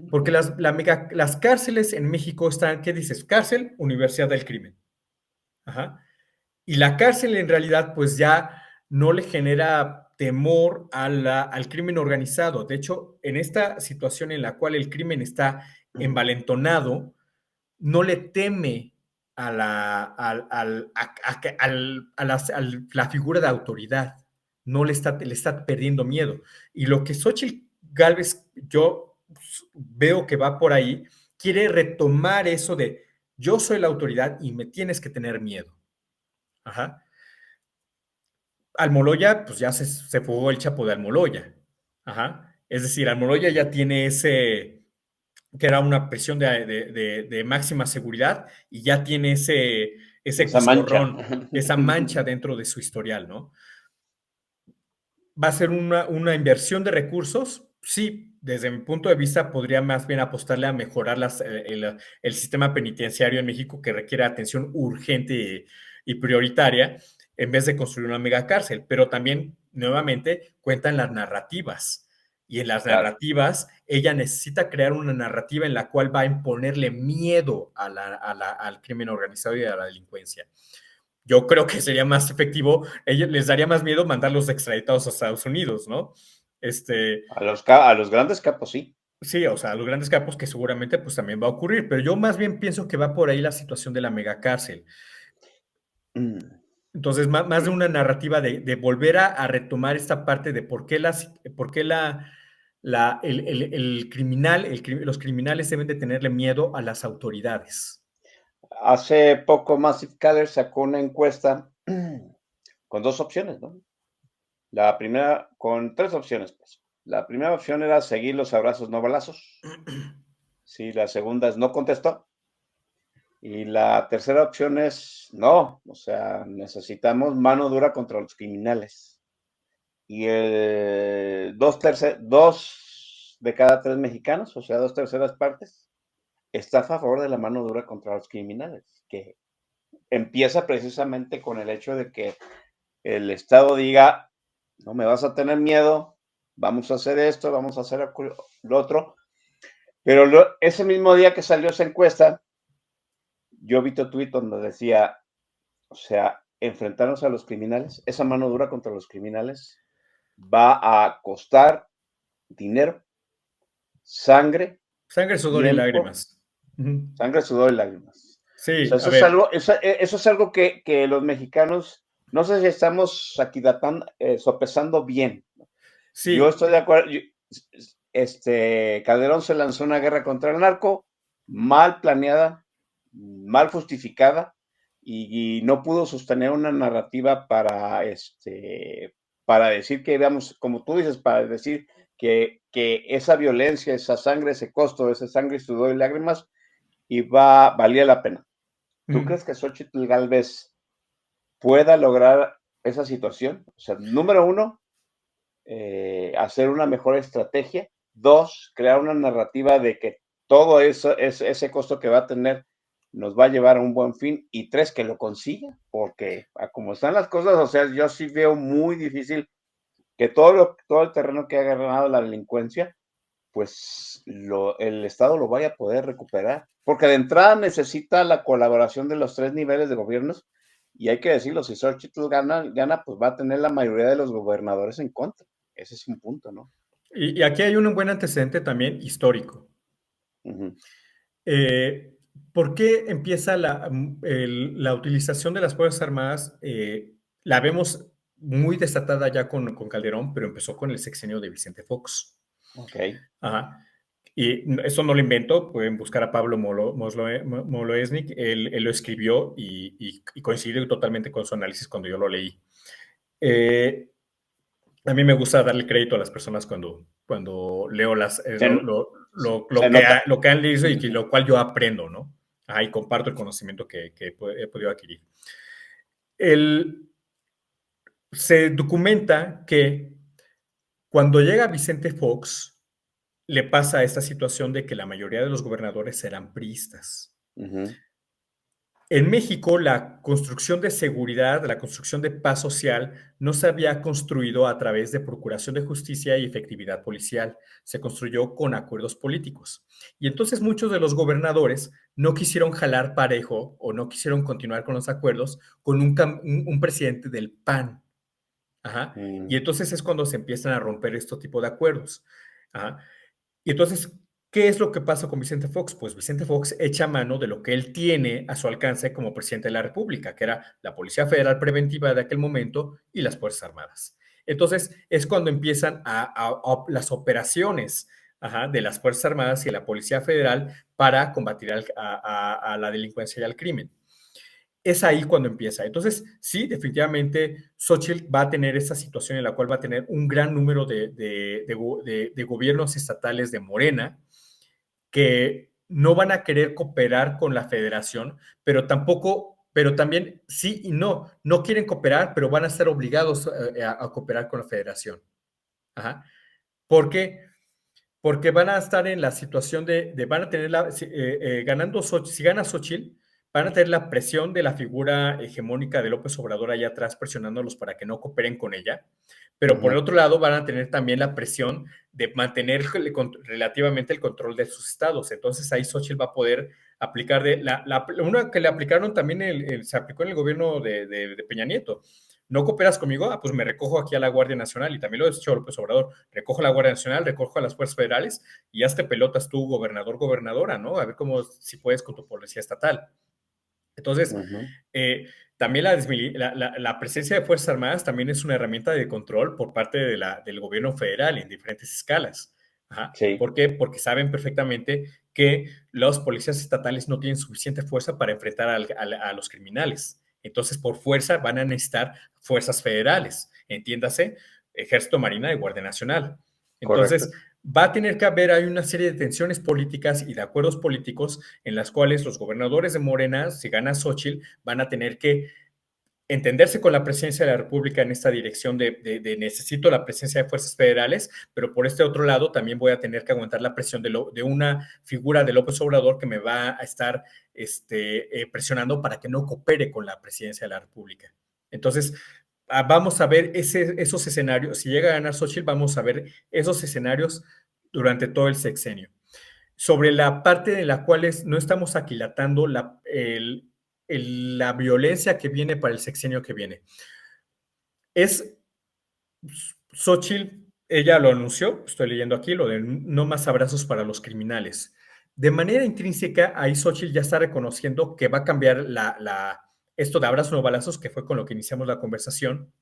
Porque las cárceles en México están, ¿qué dices? Cárcel, Universidad del Crimen. Ajá. Y la cárcel en realidad pues ya no le genera temor al crimen organizado. De hecho, en esta situación en la cual el crimen está envalentonado, no le teme a la figura de autoridad, no le está perdiendo miedo. Y lo que Xochitl Gálvez, yo veo que va por ahí, quiere retomar eso de yo soy la autoridad y me tienes que tener miedo. Ajá. Almoloya, pues ya se fugó el Chapo de Almoloya. Ajá. Es decir, Almoloya ya tiene que era una prisión de máxima seguridad y ya tiene ese Esa mancha. coscorrón, esa mancha dentro de su historial, ¿no? ¿Va a ser una inversión de recursos? Sí, desde mi punto de vista podría más bien apostarle a mejorar el sistema penitenciario en México que requiere atención urgente y prioritaria en vez de construir una megacárcel, pero también, nuevamente, cuentan las narrativas. Y en las Claro. narrativas, ella necesita crear una narrativa en la cual va a imponerle miedo al crimen organizado y a la delincuencia. Yo creo que sería más efectivo, les daría más miedo mandarlos extraditados a Estados Unidos, ¿no? A los grandes capos, sí. Sí, o sea, a los grandes capos que seguramente pues también va a ocurrir, pero yo más bien pienso que va por ahí la situación de la megacárcel. Entonces, más de una narrativa de volver a retomar esta parte de por qué el criminal, los criminales deben de tenerle miedo a las autoridades. Hace poco Massive Caller sacó una encuesta con 2 opciones, ¿no? La primera, con 3 opciones, pues. La primera opción era seguir los abrazos, no balazos. Sí, la segunda es no contestó. Y la tercera opción es no, o sea, necesitamos mano dura contra los criminales. Y dos de cada 3 mexicanos, o sea, 2/3 partes, está a favor de la mano dura contra los criminales, que empieza precisamente con el hecho de que el Estado diga, no me vas a tener miedo, vamos a hacer esto, vamos a hacer lo otro. Pero ese mismo día que salió esa encuesta, yo vi tu tweet donde decía, o sea, enfrentarnos a los criminales, esa mano dura contra los criminales va a costar dinero, sangre, Sangre, sudor y tiempo, lágrimas. Ujú. sangre, sudor y lágrimas. O Sí, sea, a ver, eso es algo que los mexicanos, no sé si estamos aquí sopesando bien. Yo sí, estoy de acuerdo. Calderón se lanzó una guerra contra el narco, mal planeada, mal justificada, y no pudo sostener una narrativa para decir que, digamos, como tú dices, para decir que esa violencia, esa sangre, ese costo, esa sangre, sudor y lágrimas, valía la pena. ¿Tú Mm. crees que Xochitl Gálvez pueda lograr esa situación? O sea, número uno, hacer una mejor estrategia. Dos, crear una narrativa de que todo eso, ese costo que va a tener nos va a llevar a un buen fin. Y tres, que lo consiga, porque a como están las cosas, o sea, yo sí veo muy difícil que todo el terreno que ha ganado la delincuencia, pues el Estado lo vaya a poder recuperar. Porque de entrada necesita la colaboración de los tres niveles de gobiernos. Y hay que decirlo, si Xochitl gana, pues va a tener la mayoría de los gobernadores en contra. Ese es un punto, ¿no? Y aquí hay un buen antecedente también histórico. Ujú. Eh, ¿Por qué empieza la utilización de las Fuerzas Armadas? La vemos muy desatada ya con Calderón, pero empezó con el sexenio de Vicente Fox. Ok. Ajá. Y eso no lo invento, pueden buscar a Pablo Moloesnik, él lo escribió y coincidió totalmente con su análisis cuando yo lo leí. Eh, a mí me gusta darle crédito a las personas cuando leo Se, lo se nota. lo que han leído y lo cual yo aprendo, ¿no? Y comparto el conocimiento que he podido adquirir. El, Se documenta que cuando llega Vicente Fox, le pasa esta situación de que la mayoría de los gobernadores eran priistas. Ujú. En México, la construcción de seguridad, la construcción de paz social, no se había construido a través de procuración de justicia y efectividad policial, se construyó con acuerdos políticos. Y entonces muchos de los gobernadores no quisieron jalar parejo o no quisieron continuar con los acuerdos con un presidente del PAN. Ajá. Y Mm. entonces es cuando se empiezan a romper este tipo de acuerdos. Ajá. Y entonces, ¿qué es lo que pasa con Vicente Fox? Pues Vicente Fox echa mano de lo que él tiene a su alcance como presidente de la República, que era la Policía Federal Preventiva de aquel momento y las Fuerzas Armadas. Entonces, es cuando empiezan las operaciones, de las Fuerzas Armadas y de la Policía Federal para combatir a la delincuencia y al crimen. Es ahí cuando empieza. Entonces, sí, definitivamente, Xochitl va a tener esta situación en la cual va a tener un gran número de gobiernos estatales de Morena que no van a querer cooperar con la federación, pero tampoco, pero también sí y no, no quieren cooperar, pero van a estar obligados a cooperar con la federación. Ajá. ¿Por qué? Porque van a estar en la situación van a tener ganando Xochitl, si gana Xochitl, van a tener la presión de la figura hegemónica de López Obrador allá atrás presionándolos para que no cooperen con ella, pero por el Ujú. otro lado van a tener también la presión de mantener relativamente el control de sus estados. Entonces ahí Xochitl va a poder aplicar una que le aplicaron también, se aplicó en el gobierno de Peña Nieto. ¿No cooperas conmigo? Pues me recojo aquí a la Guardia Nacional y también lo ha dicho López Obrador. Recojo a la Guardia Nacional, recojo a las fuerzas federales y hazte pelotas tú, gobernador, gobernadora, ¿no? A ver cómo, si puedes con tu policía estatal. Entonces, Ujú. también la presencia de Fuerzas Armadas también es una herramienta de control por parte del gobierno federal en diferentes escalas. Ajá. Sí, ¿Por qué? Porque saben perfectamente que los policías estatales no tienen suficiente fuerza para enfrentar a los criminales. Entonces, por fuerza van a necesitar fuerzas federales, entiéndase, Ejército, Marina y Guardia Nacional. correcto. Entonces, va a tener que haber, hay una serie de tensiones políticas y de acuerdos políticos en las cuales los gobernadores de Morena, si gana Xochitl, van a tener que entenderse con la presidencia de la República en esta dirección de necesito la presencia de fuerzas federales, pero por este otro lado también voy a tener que aguantar la presión de una figura de López Obrador que me va a estar presionando para que no coopere con la presidencia de la República. Entonces, vamos a ver esos escenarios. Si llega a ganar Xochitl, vamos a ver esos escenarios durante todo el sexenio. Sobre la parte en la cual no estamos aquilatando la violencia que viene para el sexenio que viene. Es Xochitl, ella lo anunció, estoy leyendo aquí, lo de no más abrazos para los criminales. De manera intrínseca, ahí Xochitl ya está reconociendo que va a cambiar esto de abrazos no balazos, que fue con lo que iniciamos la conversación,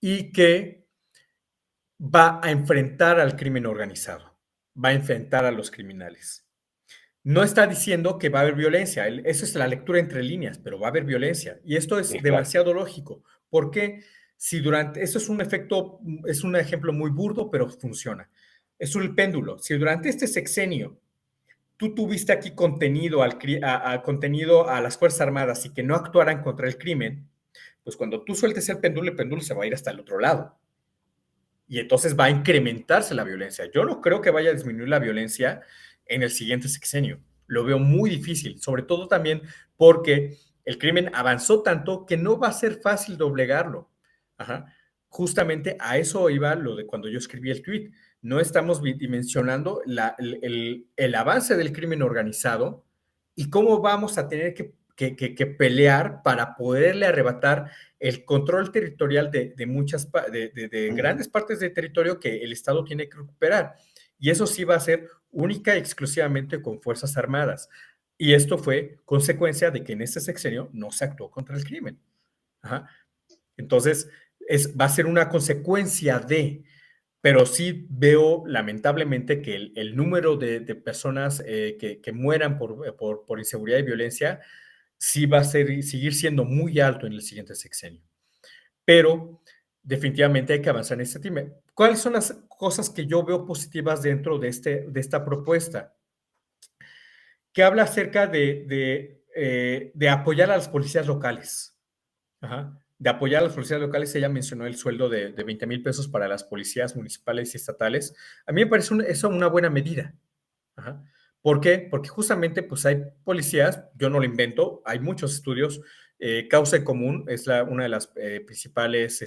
y que va a enfrentar al crimen organizado, va a enfrentar a los criminales. no está diciendo que va a haber violencia. Eso es la lectura entre líneas, pero va a haber violencia. Y esto es Sí, claro. demasiado lógico. Porque si durante, eso es un efecto, es un ejemplo muy burdo, pero funciona. Es un péndulo. Si durante este sexenio tú tuviste aquí contenido, contenido a las Fuerzas Armadas y que no actuaran contra el crimen, pues cuando tú sueltes el péndulo se va a ir hasta el otro lado. Y entonces va a incrementarse la violencia. Yo no creo que vaya a disminuir la violencia en el siguiente sexenio. Lo veo muy difícil, sobre todo también porque el crimen avanzó tanto que no va a ser fácil doblegarlo. Ajá. Justamente a eso iba lo de cuando yo escribí el tweet. No estamos dimensionando el avance del crimen organizado y cómo vamos a tener que pelear para poderle arrebatar el control territorial de muchas, de grandes partes del territorio que el Estado tiene que recuperar. Y eso sí va a ser única y exclusivamente con Fuerzas Armadas. Y esto fue consecuencia de que en este sexenio no se actuó contra el crimen. Ajá. Entonces, va a ser una consecuencia de, pero sí veo lamentablemente que el número de personas que mueran por inseguridad y violencia sí va a seguir siendo muy alto en el siguiente sexenio. Pero definitivamente hay que avanzar en este tema. ¿Cuáles son las cosas que yo veo positivas dentro de esta propuesta? Que habla acerca de apoyar a las policías locales. Ajá. De apoyar a las policías locales, ella mencionó el sueldo de 20,000 pesos para las policías municipales y estatales. A mí me parece eso una buena medida. Ajá. ¿Por qué? Porque justamente pues hay policías, yo no lo invento, hay muchos estudios. Causa en Común es una de las principales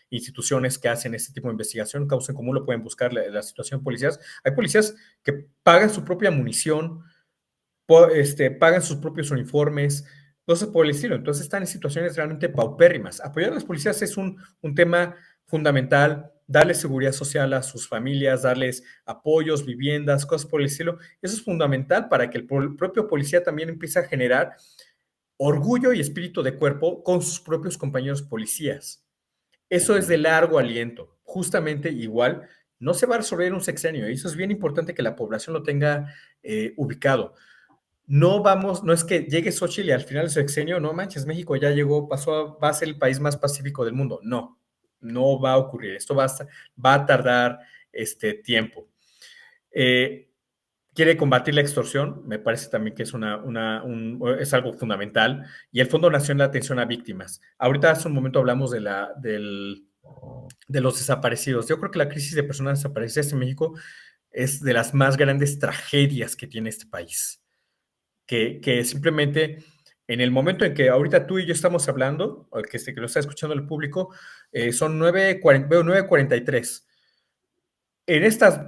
instituciones que hacen este tipo de investigación. Causa en Común lo pueden buscar, la situación de policías. Hay policías que pagan su propia munición, pagan sus propios uniformes, cosas por el estilo. Entonces están en situaciones realmente paupérrimas. Apoyar a las policías es un tema fundamental, darles seguridad social a sus familias, darles apoyos, viviendas, cosas por el estilo. Eso es fundamental para que el propio policía también empiece a generar orgullo y espíritu de cuerpo con sus propios compañeros policías. Eso es de largo aliento. Justamente igual, no se va a resolver en un sexenio. Y eso es bien importante que la población lo tenga ubicado. No es que llegue Xochitl y al final de su sexenio, no manches, México ya llegó, va a ser el país más pacífico del mundo. No, no va a ocurrir. Esto va a tardar tiempo. Quiere combatir la extorsión, me parece también que es, es algo fundamental. Y el Fondo Nacional de Atención a Víctimas. Ahorita hace un momento hablamos de los desaparecidos. Yo creo que la crisis de personas desaparecidas en México es de las más grandes tragedias que tiene este país. Que simplemente en el momento en que ahorita tú y yo estamos hablando, o que lo está escuchando el público, son 9:43. En estas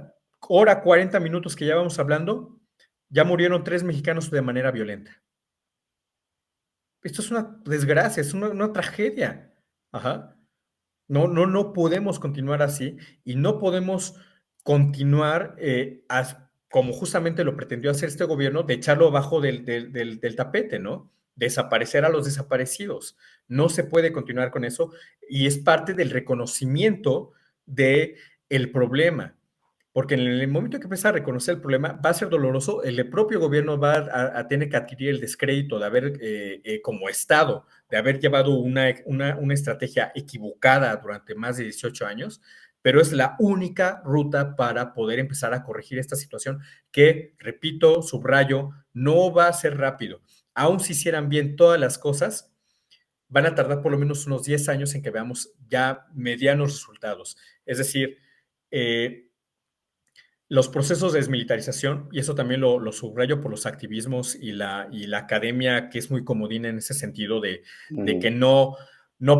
hora 40 minutos que ya vamos hablando, ya murieron 3 mexicanos de manera violenta. Esto es una desgracia, es una tragedia. Ajá. No podemos continuar así y no podemos continuar como justamente lo pretendió hacer este gobierno, de echarlo abajo del tapete, ¿no? Desaparecer a los desaparecidos. No se puede continuar con eso y es parte del reconocimiento del problema. Porque en el momento en que empieza a reconocer el problema, va a ser doloroso. El propio gobierno va a tener que adquirir el descrédito de haber, como Estado, de haber llevado una estrategia equivocada durante más de 18 años, pero es la única ruta para poder empezar a corregir esta situación que, repito, subrayo, no va a ser rápido. Aun si hicieran bien todas las cosas, van a tardar por lo menos unos 10 años en que veamos ya medianos resultados. Es decir, los procesos de desmilitarización, y eso también lo subrayo por los activismos y la academia, que es muy comodina en ese sentido de que no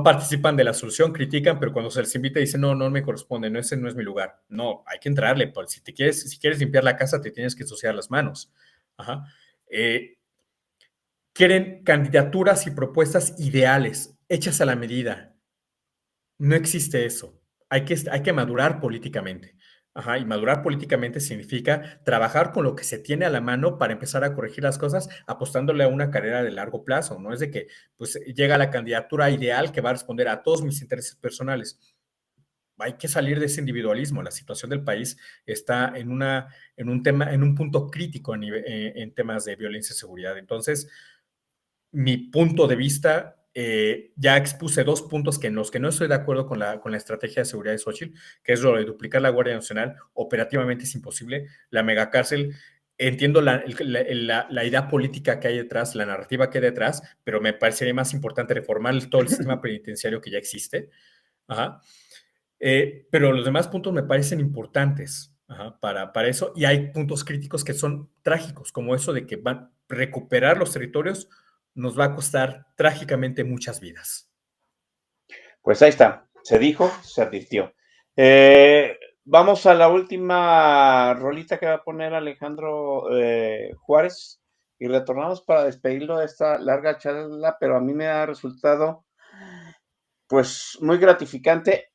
participan de la solución, critican, pero cuando se les invita dicen, no me corresponde, ese no es mi lugar. No, hay que entrarle, pues, si quieres limpiar la casa, te tienes que ensuciar las manos. Ajá. Quieren candidaturas y propuestas ideales, hechas a la medida. No existe eso. Hay que madurar políticamente. Ajá, y madurar políticamente significa trabajar con lo que se tiene a la mano para empezar a corregir las cosas, apostándole a una carrera de largo plazo. No es de que pues, llega la candidatura ideal que va a responder a todos mis intereses personales. hay que salir de ese individualismo. La situación del país está en un punto crítico en temas de violencia y seguridad. Entonces, mi punto de vista, ya expuse 2 puntos en los que no estoy de acuerdo con la estrategia de seguridad de Xochitl, que es lo de duplicar la Guardia Nacional. Operativamente es imposible. La megacárcel, entiendo la idea política que hay detrás, la narrativa que hay detrás, pero me parecería más importante reformar todo el sistema penitenciario que ya existe. Ajá. Pero los demás puntos me parecen importantes, ajá, para eso, y hay puntos críticos que son trágicos, como eso de que recuperar los territorios nos va a costar trágicamente muchas vidas. Pues ahí está, se dijo, se advirtió. Vamos a la última rolita que va a poner Alejandro Juárez y retornamos para despedirlo de esta larga charla, pero a mí me ha resultado pues muy gratificante.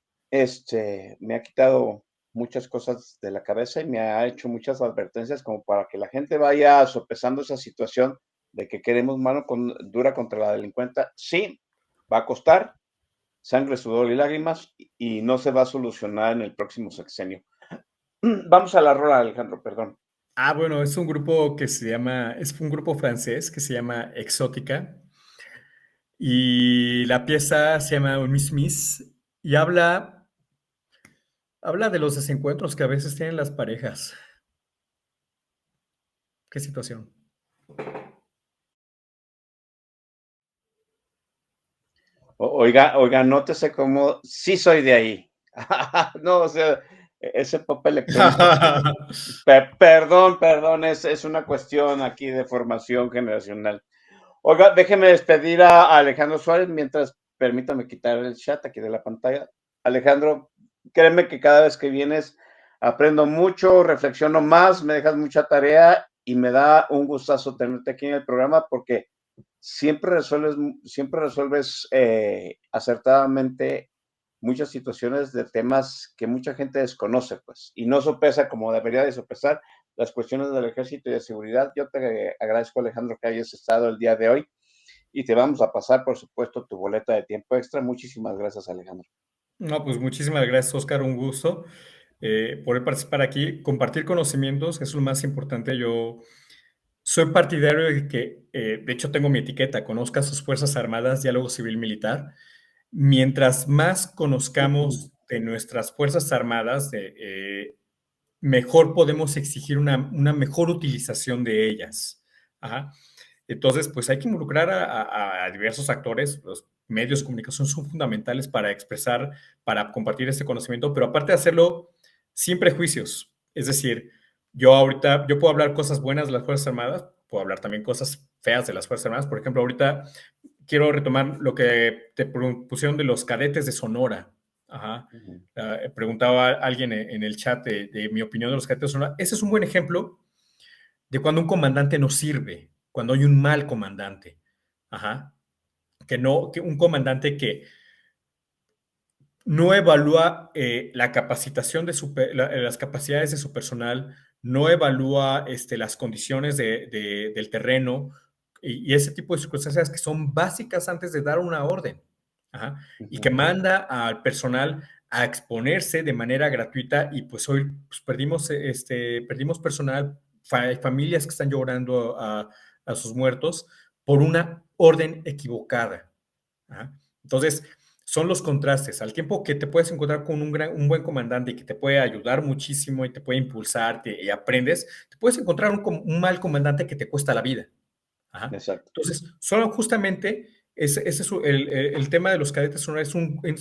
Me ha quitado muchas cosas de la cabeza y me ha hecho muchas advertencias como para que la gente vaya sopesando esa situación de que queremos mano dura contra la delincuencia. Sí, va a costar sangre, sudor y lágrimas y no se va a solucionar en el próximo sexenio. Vamos a la rola, Alejandro, perdón. Bueno, es un grupo es un grupo francés que se llama Exótica, y la pieza se llama Un Miss Miss, y habla de los desencuentros que a veces tienen las parejas. ¿Qué situación? Oiga, nótese cómo sí soy de ahí. No, o sea, ese pop electrónico sí. Perdón, es una cuestión aquí de formación generacional. Oiga, déjeme despedir a Alejandro Suárez mientras permítame quitar el chat aquí de la pantalla. Alejandro, créeme que cada vez que vienes aprendo mucho, reflexiono más, me dejas mucha tarea y me da un gustazo tenerte aquí en el programa porque siempre resuelves acertadamente muchas situaciones de temas que mucha gente desconoce, pues, y no sopesa como debería de sopesar las cuestiones del ejército y de seguridad. Yo te agradezco, Alejandro, que hayas estado el día de hoy y te vamos a pasar, por supuesto, tu boleta de tiempo extra. Muchísimas gracias, Alejandro. No, pues muchísimas gracias, Oscar. Un gusto poder participar aquí, compartir conocimientos, es lo más importante. Yo soy partidario de que, de hecho, tengo mi etiqueta, conozca sus Fuerzas Armadas, diálogo civil militar. Mientras más conozcamos de nuestras Fuerzas Armadas, mejor podemos exigir una mejor utilización de ellas. Ajá. Entonces, pues hay que involucrar a diversos actores. Los medios de comunicación son fundamentales para expresar, para compartir este conocimiento, pero aparte de hacerlo sin prejuicios. Es decir, yo puedo hablar cosas buenas de las Fuerzas Armadas, puedo hablar también cosas feas de las Fuerzas Armadas. Por ejemplo, ahorita quiero retomar lo que te pusieron de los cadetes de Sonora. Ajá. Preguntaba a alguien en el chat de mi opinión de los cadetes de Sonora. Ese es un buen ejemplo de cuando un comandante no sirve, cuando hay un mal comandante. Ajá. Que un comandante que no evalúa la capacitación las capacidades de su personal, no evalúa las condiciones del terreno y ese tipo de circunstancias que son básicas antes de dar una orden. Ajá. Y que manda al personal a exponerse de manera gratuita y pues hoy pues, perdimos personal, familias que están llorando a sus muertos por una orden equivocada. Ajá. Entonces, son los contrastes. Al tiempo que te puedes encontrar con un buen comandante y que te puede ayudar muchísimo y te puede impulsar y aprendes, te puedes encontrar un mal comandante que te cuesta la vida. Ajá. Exacto. Entonces, solo justamente ese es el tema de los cadetes sonoras es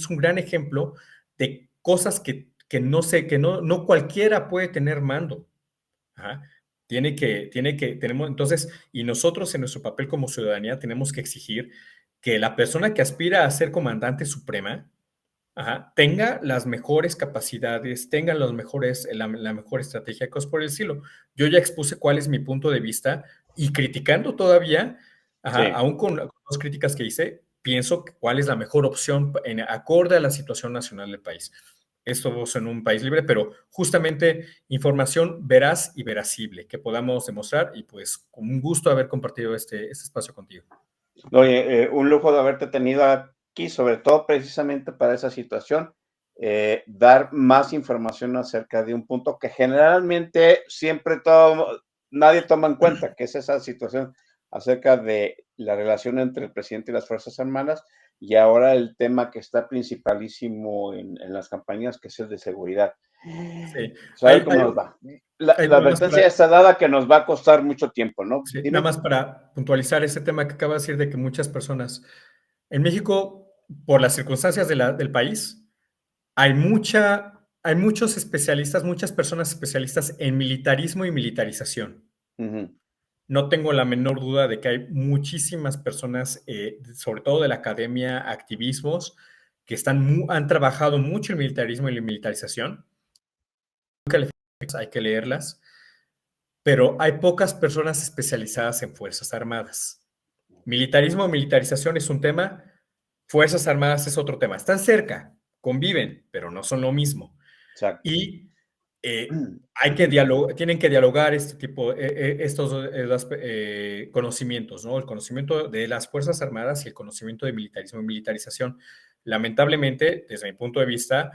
un gran ejemplo de cosas que no sé, que no cualquiera puede tener mando. Ajá. Tenemos, entonces, y nosotros en nuestro papel como ciudadanía tenemos que exigir que la persona que aspira a ser comandante suprema, ajá, tenga las mejores capacidades, tenga la mejor estrategia, cosas por el estilo. Yo ya expuse cuál es mi punto de vista y criticando todavía, ajá, Sí. aún con las críticas que hice, pienso cuál es la mejor opción acorde a la situación nacional del país. Estamos en un país libre, pero justamente información veraz y veracible que podamos demostrar y pues con un gusto haber compartido este espacio contigo. Oye, un lujo de haberte tenido aquí, sobre todo precisamente para esa situación. dar más información acerca de un punto que generalmente nadie toma en cuenta, que es esa situación acerca de la relación entre el presidente y las Fuerzas Armadas, y ahora el tema que está principalísimo en las campañas, que es el de seguridad. Sí, A ver cómo nos va. La nada más advertencia ya está dada que nos va a costar mucho tiempo, ¿no? sí, nada Dime. más para puntualizar ese tema que acaba de decir de que muchas personas en México, por las circunstancias del país, hay muchos especialistas, muchas personas especialistas en militarismo y militarización. Uh-huh. No tengo la menor duda de que hay muchísimas personas, sobre todo de la academia, activismos, que han trabajado mucho en militarismo y la militarización. Hay que leerlas, pero hay pocas personas especializadas en Fuerzas Armadas. Militarismo o militarización es un tema, Fuerzas Armadas es otro tema. Están cerca, conviven, pero no son lo mismo. Exacto. Y tienen que dialogar este tipo, estos conocimientos, ¿no? El conocimiento de las Fuerzas Armadas y el conocimiento de militarismo y militarización. Lamentablemente, desde mi punto de vista,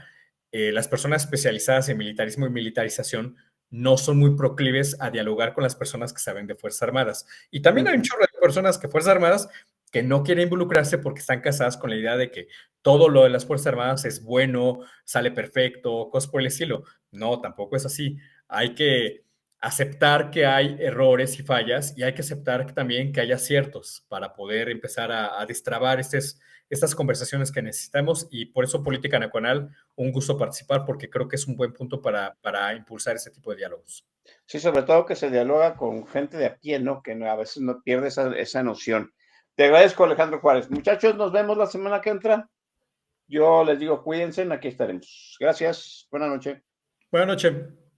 las personas especializadas en militarismo y militarización no son muy proclives a dialogar con las personas que saben de Fuerzas Armadas. Y también hay un chorro de personas que Fuerzas Armadas que no quieren involucrarse porque están casadas con la idea de que todo lo de las Fuerzas Armadas es bueno, sale perfecto, cosas por el estilo. No, tampoco es así. Hay que aceptar que hay errores y fallas y hay que aceptar también que hay aciertos para poder empezar a destrabar estas conversaciones que necesitamos, y por eso Política Nacional, un gusto participar porque creo que es un buen punto para impulsar ese tipo de diálogos. Sí, sobre todo que se dialoga con gente de a pie, ¿no? Que a veces no pierde esa noción. Te agradezco, Alejandro Juárez. Muchachos, nos vemos la semana que entra. Yo les digo, cuídense, aquí estaremos. Gracias. Buenas noches. Buenas noches.